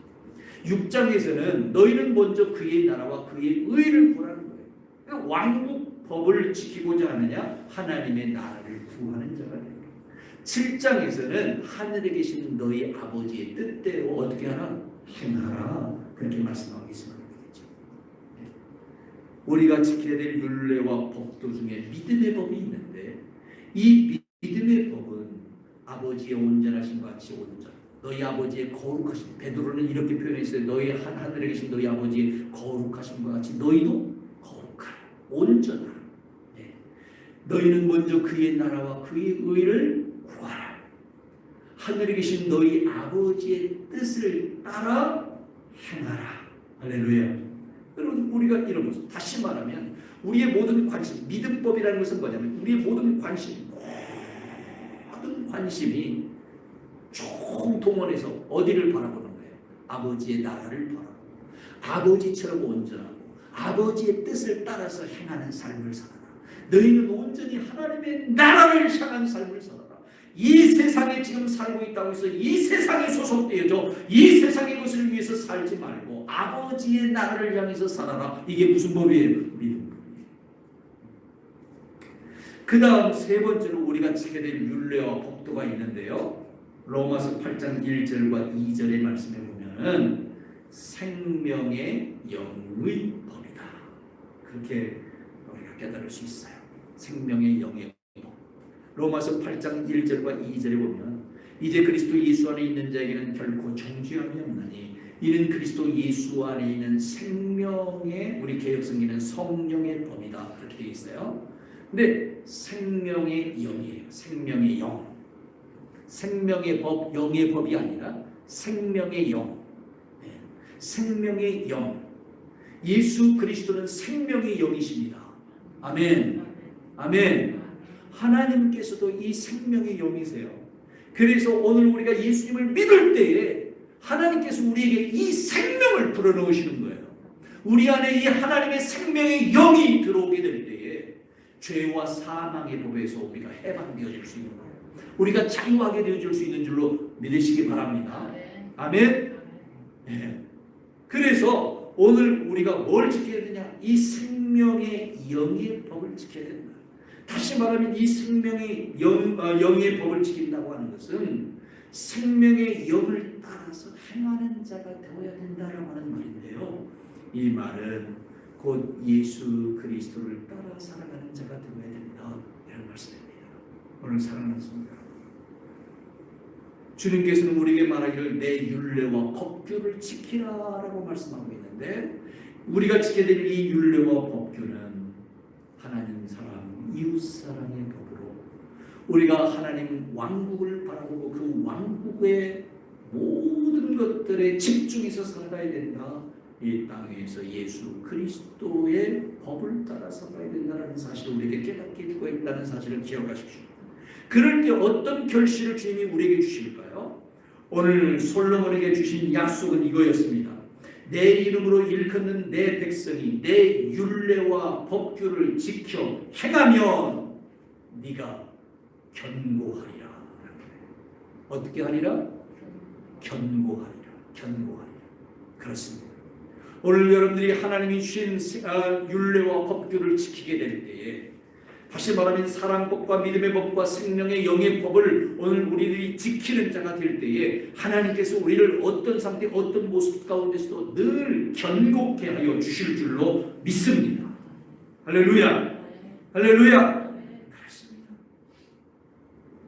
6장에서는 너희는 먼저 그의 나라와 그의 의를 구하는 거예요. 그러니까 왕국 법을 지키고자 하느냐? 하나님의 나라를 구하는 자가 됩니다. 7장에서는 하늘에 계신 너희 아버지의 뜻대로 어떻게 하라? 행하라. 그렇게 말씀하고 있습니다. 우리가 지켜야 될 율례와 법도 중에 믿음의 법이 있는데 이 믿음의 법은 아버지의 온전하심과 같이 온전, 너희 아버지의 거룩하심, 베드로는 이렇게 표현했어요. 너희 하늘에 계신 너희 아버지의 거룩하심과 같이 너희도 거룩하라, 온전하라. 네. 너희는 먼저 그의 나라와 그의 의를 구하라. 하늘에 계신 너희 아버지의 뜻을 따라 행하라. 할렐루야. 여러분, 우리가 이런 모습, 다시 말하면 우리의 모든 관심, 믿음법이라는 것은 뭐냐면 우리의 모든 관심이 총동원해서 어디를 바라보는 거예요? 아버지의 나라를 바라보고 아버지처럼 온전하고 아버지의 뜻을 따라서 행하는 삶을 살아라. 너희는 온전히 하나님의 나라를 향한 삶을 살아라. 이 세상에 지금 살고 있다고 해서 이 세상에 소속되어져 이 세상의 것을 위해서 살지 말고 아버지의 나라를 향해서 살아라. 이게 무슨 법이에요? 믿음. 그 다음 세 번째로 우리가 지켜야 될 율례와 법도가 있는데요. 로마서 8장 1절과 2절의 말씀에 보면은 생명의 영의 법이다. 그렇게 우리가 깨달을 수 있어요. 생명의 영의 법. 로마서 8장 1절과 2절에 보면 이제 그리스도 예수 안에 있는 자에게는 결코 정죄함이 없나니 이는 그리스도 예수 안에 있는 생명의, 우리 개역성경에는 성령의 법이다. 그렇게 되어 있어요. 근데 생명의 영이에요. 생명의 영. 생명의 법, 영의 법이 아니라 생명의 영. 생명의 영. 예수 그리스도는 생명의 영이십니다. 아멘. 아멘. 하나님께서도 이 생명의 영이세요. 그래서 오늘 우리가 예수님을 믿을 때에 하나님께서 우리에게 이 생명을 불어넣으시는 거예요. 우리 안에 이 하나님의 생명의 영이 들어오게 될 때에 죄와 사망의 법에서 우리가 해방되어질 수 있는 거예요. 우리가 자유하게 되어질 수 있는 줄로 믿으시기 바랍니다. 아멘. 네. 그래서 오늘 우리가 뭘 지켜야 되냐? 이 생명의 영의 법을 지켜야 된다. 다시 말하면 이 생명의 영의 법을 지킨다고 하는 것은 생명의 영을 따라서 행하는 자가 되어야 된다라고 하는 말인데요. 이 말은 곧 예수 그리스도를 따라 살아가는 자가 되어야 된다, 이런 말씀입니다. 오늘 사랑하는 성도 여러분, 주님께서는 우리에게 말하기를 내 율례와 법규를 지키라라고 말씀하고 있는데, 우리가 지켜야 될 이 율례와 법규는 하나님 사랑, 이웃 사랑의 법으로 우리가 하나님 왕국을 바라보고 그 왕국의 모든 것들에 집중해서 살아가야 된다. 이 땅에서 예수 그리스도의 법을 따라 살아야 된다는 사실을 우리에게 깨닫게 주고 있다는 사실을 기억하십시오. 그럴 때 어떤 결실을 주님이 우리에게 주실까요? 오늘 솔로몬에게 주신 약속은 이거였습니다. 내 이름으로 일컫는 내 백성이 내 율례와 법규를 지켜 행하면 네가 견고하리라. 어떻게 하리라? 견고하리라. 견고하리라. 그렇습니다. 오늘 여러분들이 하나님이 주신 율례와 법규를 지키게 될 때에, 다시 말하면 사랑법과 믿음의 법과 생명의 영의 법을 오늘 우리들이 지키는 자가 될 때에 하나님께서 우리를 어떤 상태, 어떤 모습 가운데서도 늘 견고케 하여 주실 줄로 믿습니다. 할렐루야. 할렐루야. 그렇습니다.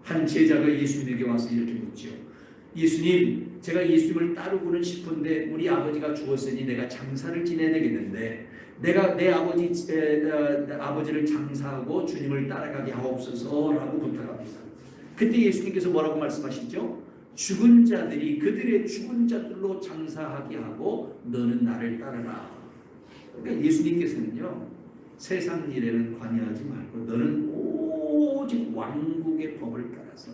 한 제자가 예수님에게 와서 이렇게 묻죠. 예수님, 제가 예수님을 따르고는 싶은데 우리 아버지가 죽었으니 내가 장사를 지내야 되겠는데 내가 내 아버지를 장사하고 주님을 따라가게 하옵소서라고 부탁합니다. 그때 예수님께서 뭐라고 말씀하시죠? 죽은 자들이 그들의 죽은 자들로 장사하게 하고 너는 나를 따르라. 그러니까 예수님께서는요, 세상 일에는 관여하지 말고 너는 오직 왕국의 법을 따라서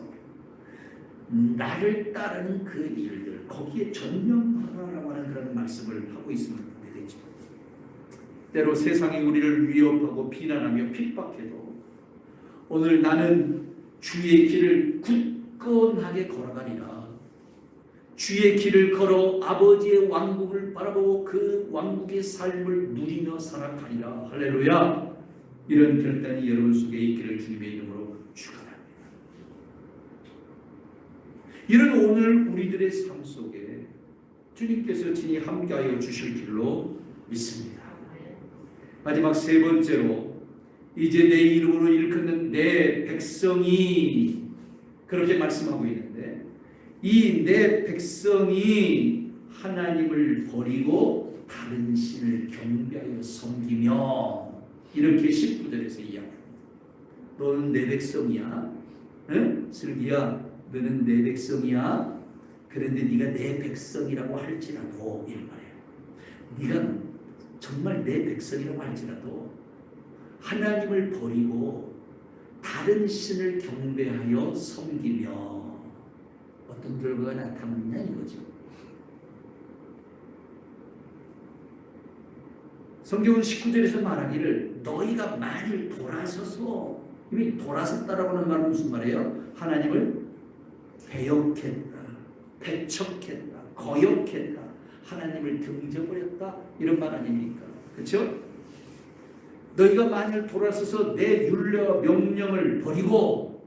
나를 따르는 그 일들, 거기에 전념하라라고 하는 그런 말씀을 하고 있습니다. 때로 세상이 우리를 위협하고 비난하며 핍박해도 오늘 나는 주의 길을 굳건하게 걸어가리라. 주의 길을 걸어 아버지의 왕국을 바라보고 그 왕국의 삶을 누리며 살아가리라. 할렐루야. 이런 결단이 여러분 속에 있기를 주님의 이름으로 축원합니다. 이런 오늘 우리들의 삶 속에 주님께서 친히 함께하여 주실 줄로 믿습니다. 마지막 세 번째로, 이제 내 이름으로 일컫는 내 백성이, 그렇게 말씀하고 있는데, 이 내 백성이 하나님을 버리고 다른 신을 경배하여 섬기며, 이렇게 19절에서 이야기합니다. 너는 내 백성이야. 응? 슬기야, 너는 내 백성이야. 그런데 네가 내 백성이라고 할지라도, 이런 말이에요. 네가 정말 내 백성이라고 할지라도 하나님을 버리고 다른 신을 경배하여 섬기며 어떤 결과가 나타나느냐 이거죠. 성경은 19절에서 말하기를 너희가 만일 돌아서서, 이미 돌아섰다라고 하는 말은 무슨 말이에요? 하나님을 배역했다, 배척했다, 거역했다, 하나님을 등져버렸다, 이런 말 아닙니까? 그렇죠? 너희가 만일 돌아서서 내 율례와 명령을 버리고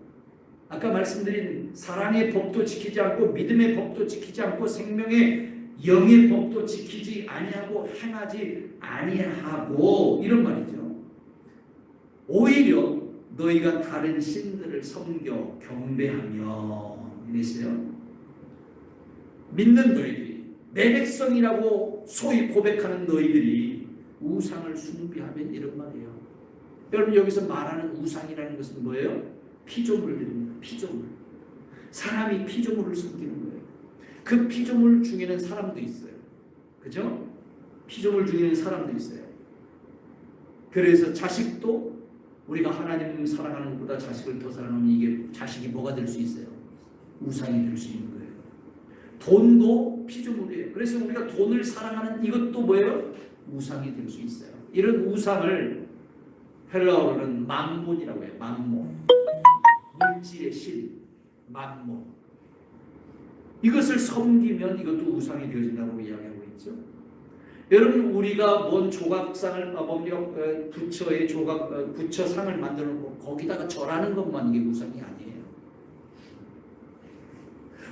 아까 말씀드린 사랑의 법도 지키지 않고 믿음의 법도 지키지 않고 생명의 영의 법도 지키지 아니하고 행하지 아니하고, 이런 말이죠. 오히려 너희가 다른 신들을 섬겨 경배하며, 이랬어요. 믿는 너희들이, 내 백성이라고 소위 고백하는 너희들이 우상을 숭배하면, 이런 말이에요. 여러분, 여기서 말하는 우상이라는 것은 뭐예요? 피조물들입니다. 피조물. 사람이 피조물을 섬기는 거예요. 그 피조물 중에는 사람도 있어요. 그죠? 피조물 중에는 사람도 있어요. 그래서 자식도 우리가 하나님 사랑하는 것보다 자식을 더 사랑하면 이게 자식이 뭐가 될 수 있어요? 우상이 될 수 있는 거예요. 돈도 피조물이에요. 그래서 우리가 돈을 사랑하는 이것도 뭐예요? 우상이 될 수 있어요. 이런 우상을 헬라어로는 맘몬이라고 해요. 맘몬. 물질의 신, 맘몬. 이것을 섬기면 이것도 우상이 되어진다고 이야기하고 있죠. 여러분, 우리가 뭔 조각상을 부처의 부처상을 만들어 놓고 거기다가 절하는 것만 이게 우상이 아니에요.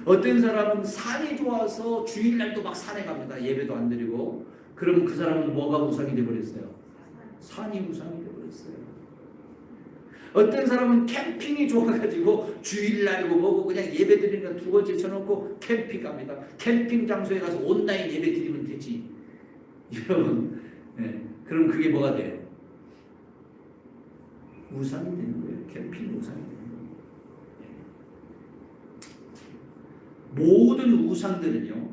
어떤 사람은 산이 좋아서 주일날도 막 산에 갑니다. 예배도 안 드리고. 그럼 그 사람은 뭐가 우상이 되어버렸어요? 산이 우상이 되어버렸어요. 어떤 사람은 캠핑이 좋아가지고 주일날이고 뭐고 그냥 예배 드리는 두 번째 쳐놓고 캠핑 갑니다. 캠핑 장소에 가서 온라인 예배 드리면 되지. 여러분, 그럼 그게 뭐가 돼요? 우상이 되는 거예요. 캠핑 우상이 되는 거예요. 모든 우상들은요,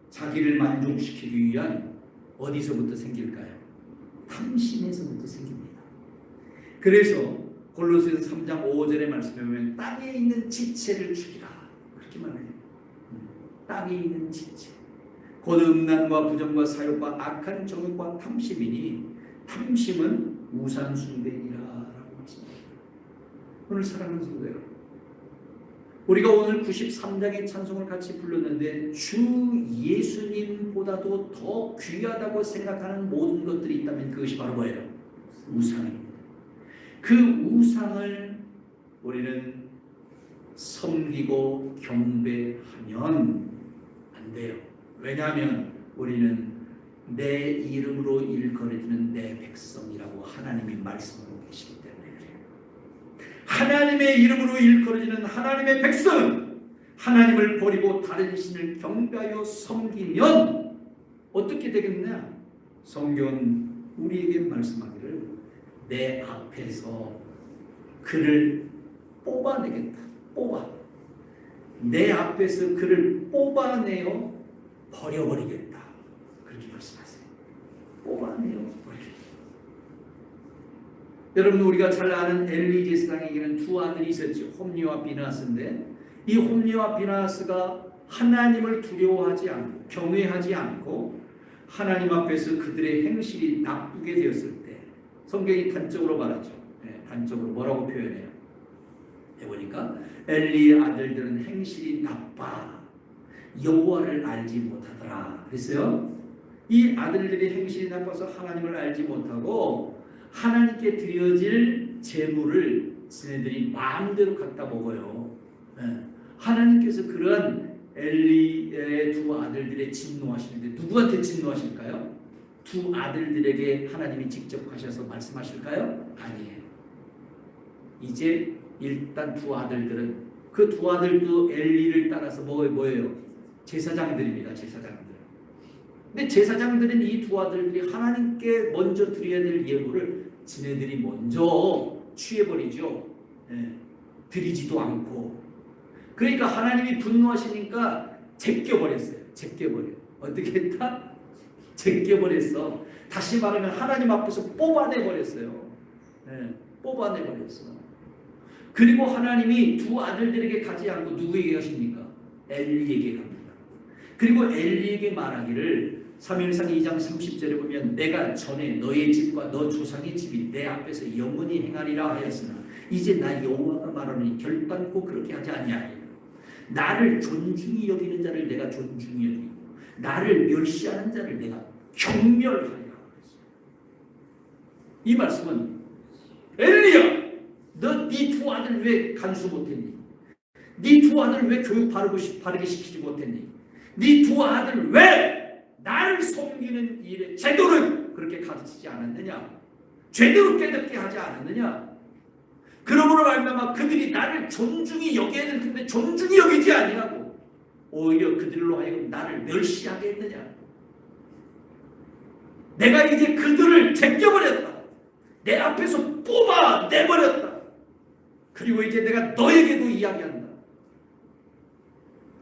자기를 만족시키기 위한 어디서부터 생길까요? 탐심에서부터 생깁니다. 그래서 골로새서 3장 5절의 말씀에 보면 땅에 있는 지체를 죽이라, 그렇게 말해요. 땅에 있는 지체, 곧 음란과 부정과 사욕과 악한 정욕과 탐심이니 탐심은 우상 숭배니라 라고 말씀합니다. 오늘 사랑하는 성도 여러분, 우리가 오늘 93장의 찬송을 같이 불렀는데 주 예수님보다도 더 귀하다고 생각하는 모든 것들이 있다면 그것이 바로 뭐예요? 우상입니다. 그 우상을 우리는 섬기고 경배하면 안 돼요. 왜냐하면 우리는 내 이름으로 일컬어지는 내 백성이라고 하나님이 말씀하고 계시기 때문에 그래요. 하나님의 이름으로 일컬어지는 하나님의 백성은 하나님을 버리고 다른 신을 경배하여 섬기면 어떻게 되겠느냐? 성경은 우리에게 말씀하기를 내 앞에서 그를 뽑아내겠다. 내 앞에서 그를 뽑아내어 버려버리겠다. 그렇게 말씀하세요. 뽑아내어 버리겠다. 여러분, 우리가 잘 아는 엘리 제사장에게는 두 아들이 있었죠. 홈리와 비나스인데 이 홈리와 비나스가 하나님을 두려워하지 않고 경외하지 않고 하나님 앞에서 그들의 행실이 나쁘게 되었을 때 성경이 단적으로 말하죠. 단적으로 뭐라고 표현해요? 해보니까 엘리의 아들들은 행실이 나빠 여호와를 알지 못하더라 그랬어요. 이 아들들의 행실이 나빠서 하나님을 알지 못하고 하나님께 드려질 제물을 지네들이 마음대로 갖다 먹어요. 하나님께서 그런 엘리의 두 아들들의 진노하시는데 누구한테 진노하실까요? 두 아들들에게 하나님이 직접 가셔서 말씀하실까요? 아니에요. 이제 일단 두 아들들은 그 두 아들도 엘리를 따라서 뭐예요? 제사장들입니다. 제사장들. 근데 제사장들은 이 두 아들들이 하나님께 먼저 드려야 될 예물을 지네들이 먼저 취해버리죠. 드리지도 않고. 그러니까 하나님이 분노하시니까 제껴버렸어요. 제껴버려요. 어떻게 했다? 제껴버렸어. 다시 말하면 하나님 앞에서 뽑아내버렸어요. 뽑아내버렸어. 그리고 하나님이 두 아들들에게 가지 않고 누구에게 가십니까? 엘리에게 갑니다. 그리고 엘리에게 말하기를 사무엘상 2장 30절에 보면 내가 전에 너의 집과 너 조상의 집이 내 앞에서 영원히 행하리라 하였으나 이제 나 여호와가 말하노니 결단코 그렇게 하지 아니하리라. 나를 존중히 여기는 자를 내가 존중히 여기고 나를 멸시하는 자를 내가 경멸하리라 그랬어요. 이 말씀은 엘리야, 너 네 두 아들 왜 간수 못했니? 네 두 아들 왜 교육 바르게 시키지 못했니? 네 두 아들 왜 나를 섬기는 일에 제대로 그렇게 가르치지 않았느냐? 제대로 깨닫게 하지 않았느냐? 그러므로 말미암아 그들이 나를 존중히 여겨야 될 텐데 존중히 여기지 아니하고 오히려 그들로 하여금 나를 멸시하게 했느냐? 내가 이제 그들을 제껴버렸다. 내 앞에서 뽑아내버렸다. 그리고 이제 내가 너에게도 이야기한다.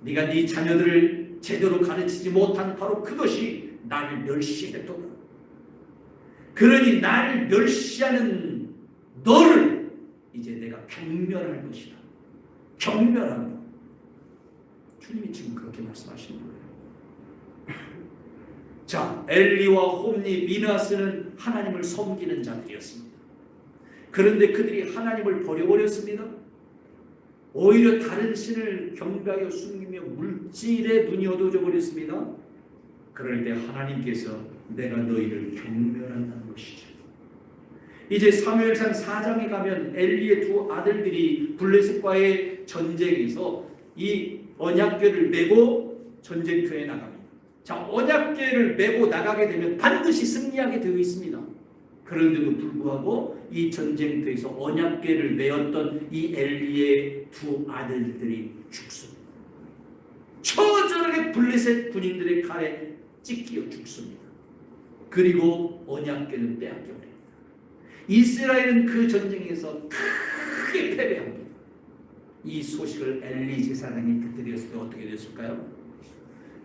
네가 네 자녀들을 제대로 가르치지 못한 바로 그것이 나를 멸시했도다. 그러니 나를 멸시하는 너를 이제 내가 경멸할 것이다. 경멸한다. 주님이 지금 그렇게 말씀하시는 거예요. 자, 엘리와 홈리, 비느하스는 하나님을 섬기는 자들이었습니다. 그런데 그들이 하나님을 버려버렸습니다. 오히려 다른 신을 경배하여 숨기며 물질에 눈이 어두워져 버렸습니다. 그럴 때 하나님께서 내가 너희를 경멸한다는 것이죠. 이제 사무엘상 4장에 가면 엘리의 두 아들들이 블레셋과의 전쟁에서 이 언약궤를 메고 전쟁터에 나갑니다. 자, 언약궤를 메고 나가게 되면 반드시 승리하게 되어 있습니다. 그런데도 불구하고 이 전쟁터에서 언약궤를 메었던 이 엘리의 두 아들들이 죽습니다. 처절하게 블레셋 군인들의 칼에 찢겨 죽습니다. 그리고 언약궤는 빼앗겨버립니다. 이스라엘은 그 전쟁에서 크게 패배합니다. 이 소식을 엘리 제사장이 그때 되었을 때 어떻게 됐을까요?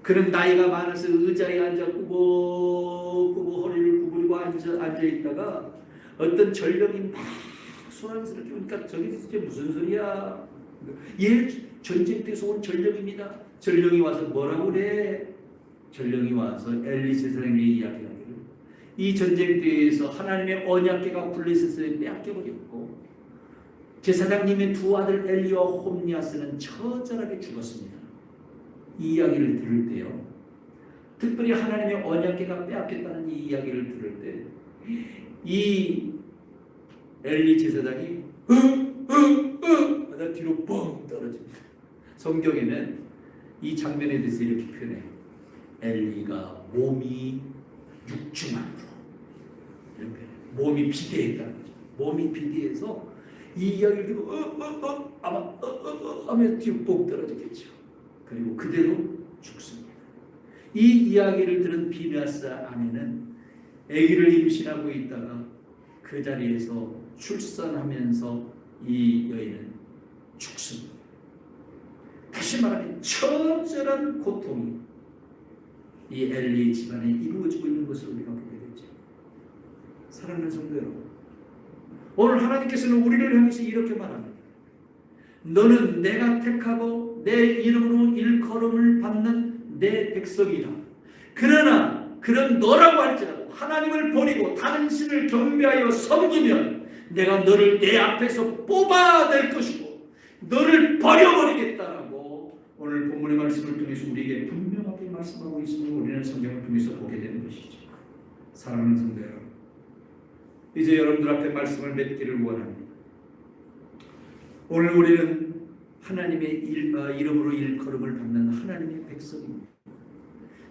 그는 나이가 많아서 의자에 앉아 꾸벅꾸벅 허리를 구부리고 앉아있다가 어떤 전령이 막 소란스럽게 오니까 저게 진짜 무슨 소리야? 얘 전쟁터에서 온 전령입니다. 전령이 와서 뭐라고 그래? 전령이 와서 엘리 제사장에게 이야기하기를 이 전쟁터에서 하나님의 언약궤가 블레셋에 빼앗겨버렸고 제사장님의 두 아들 엘리와 홈리아스는 처절하게 죽었습니다. 이 이야기를 들을 때요, 특별히 하나님의 언약궤가 빼앗겼다는 이 이야기를 들을 때 이 엘리 제사장이 하다 뒤로 뻥 떨어집니다. 성경에는 이 장면에 대해서 이렇게 표현해요. 엘리가 몸이 육중함으로, 이렇게 몸이 비대했다는 거죠. 몸이 비대해서 이 이야기를 듣고 아마 하면서 뒤로 뻥 떨어지겠죠. 그리고 그대로 죽습니다. 이 이야기를 들은 비느하스 아내는 아기를 임신하고 있다가 그 자리에서 출산하면서 이 여인은 죽습니다. 다시 말하면 처절한 고통이 이 엘리 집안에 이루어지고 있는 것을 우리가 보게 되죠. 사랑하는 성도 여러분, 오늘 하나님께서는 우리를 향해서 이렇게 말합니다. 너는 내가 택하고 내 이름으로 일컬음을 받는 내 백성이라. 그러나 그런 너라고 할지라도 하나님을 버리고 다른 신을 경배하여 섬기면 내가 너를 내 앞에서 뽑아낼 것이고 너를 버려버리겠다라고 오늘 본문의 말씀을 통해서 우리에게 분명하게 말씀하고 있음을 우리는 성경을 통해서 보게 되는 것이죠. 사랑하는 성도 여러분, 이제 여러분들 앞에 말씀을 맺기를 원합니다. 오늘 우리는 하나님의 이름으로 일컬음을 받는 하나님의 백성입니다.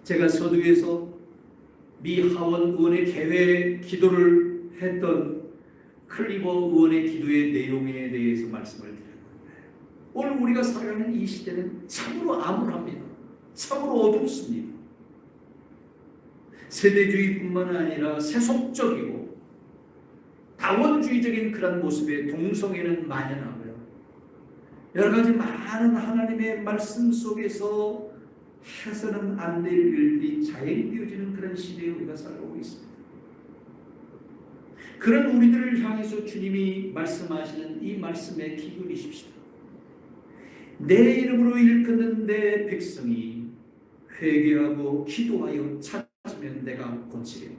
제가 서두에서 미 하원 의원의 개회 기도를 했던 클리버 의원의 기도의 내용에 대해서 말씀을 드렸는데, 오늘 우리가 살아가는 이 시대는 참으로 암울합니다. 참으로 어둡습니다. 세대주의뿐만 아니라 세속적이고 다원주의적인 그런 모습의 동성애는 만연하고요, 여러 가지 많은 하나님의 말씀 속에서 해서는 안 될 일들이 자행되어지는 그런 시대에 우리가 살아오고 있습니다. 그런 우리들을 향해서 주님이 말씀하시는 이 말씀에 귀 기울이십시다. 내 이름으로 일컫는 내 백성이 회개하고 기도하여 찾으면 내가 고치겠다.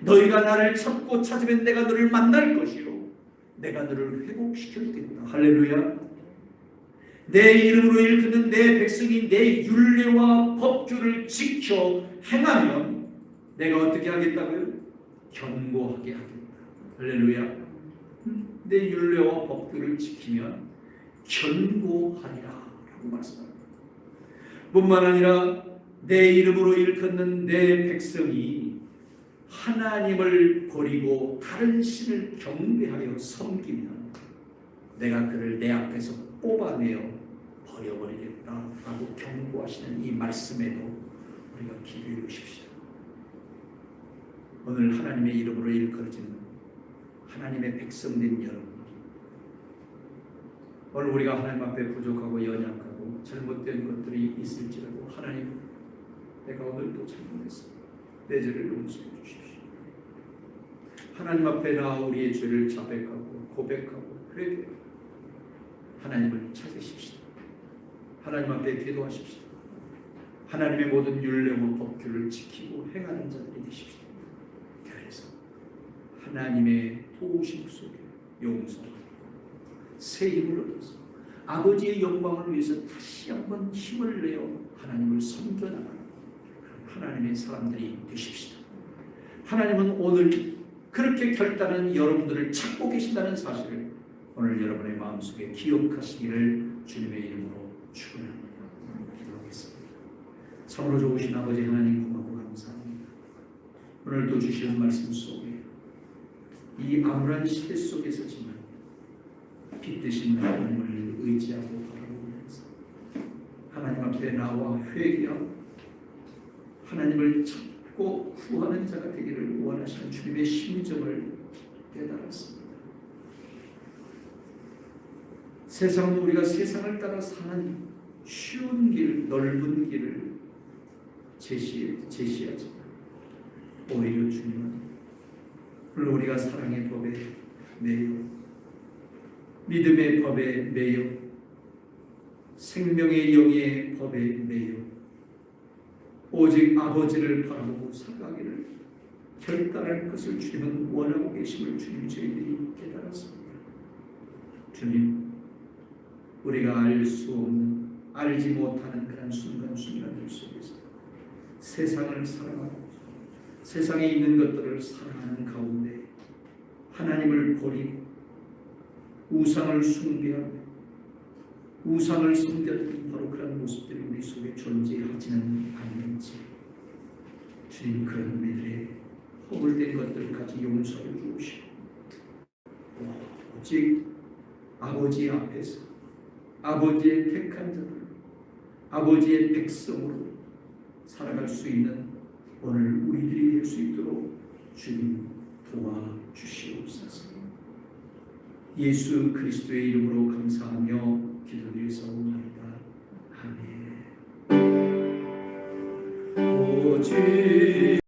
너희가 나를 찾고 찾으면 내가 너를 만날 것이요 내가 너를 회복시켜주겠다. 할렐루야. 내 이름으로 일컫는 내 백성이 내 율례와 법규를 지켜 행하면 내가 어떻게 하겠다고요? 견고하게 하겠다. 할렐루야. 내 율례와 법규를 지키면 견고하리라 라고 말씀합니다. 뿐만 아니라 내 이름으로 일컫는 내 백성이 하나님을 버리고 다른 신을 경배하여 섬기면 내가 그를 내 앞에서 뽑아내어 버려버리겠다라고 경고하시는 이 말씀에도 우리가 기도해 주십시오. 오늘 하나님의 이름으로 일컬어지는 하나님의 백성된 여러분, 오늘 우리가 하나님 앞에 부족하고 연약하고 잘못된 것들이 있을지라도 하나님, 내가 오늘도 잘못했습니다. 내 죄를 용서해 주십시오. 하나님 앞에 나아 우리의 죄를 자백하고 고백하고 회개하고 하나님을 찾으십시오. 하나님 앞에 기도하십시오. 하나님의 모든 율례와 법규를 지키고 행하는 자들이 되십시오. 그래서 하나님의 도우심 속에 용서하고 새 힘을 얻어서 아버지의 영광을 위해서 다시 한번 힘을 내어 하나님을 섬겨나가는 하나님의 사람들이 되십시다. 하나님은 오늘 그렇게 결단한 여러분들을 찾고 계신다는 사실을 오늘 여러분의 마음속에 기억하시기를 주님의 이름으로 축원합니다. 기도하겠습니다. 참으로 좋으신 아버지 하나님, 고맙고 감사합니다. 오늘도 주시는 말씀 속에 이 암울한 시대 속에서지만 빛 대신 하나님을 의지하고 바라보면서 하나님 앞에 나와 회개하고 하나님을 찾고 구하는 자가 되기를 원하시는 주님의 심정을 깨달았습니다. 세상은 우리가 세상을 따라 사는 쉬운 길, 넓은 길을 제시하지만 오히려 주님은 오늘 우리가 사랑의 법에 매여 믿음의 법에 매여 생명의 영의 법에 매여 오직 아버지를 바라보고 살아가기를 결단할 것을 주님은 원하고 계심을 주님 저희들이 깨달았습니다. 주님, 우리가 알 수 없는, 알지 못하는 그런 순간순간들 속에서 세상을 사랑하고 세상에 있는 것들을 사랑하는 가운데 하나님을 버리고 우상을 숭배하며 우상을 섬겼던 바로 그런 모습들이 우리 속에 존재하지는 않는지 주님, 그런 우리들의 허물된 것들까지 용서해 주시고 오직 아버지 앞에서 아버지의 택한 자들, 아버지의 백성으로 살아갈 수 있는 오늘 우리들이 될 수 있도록 주님 도와주시옵소서. 예수 그리스도의 이름으로 감사하며 기도드리옵나이다. 아멘. 오직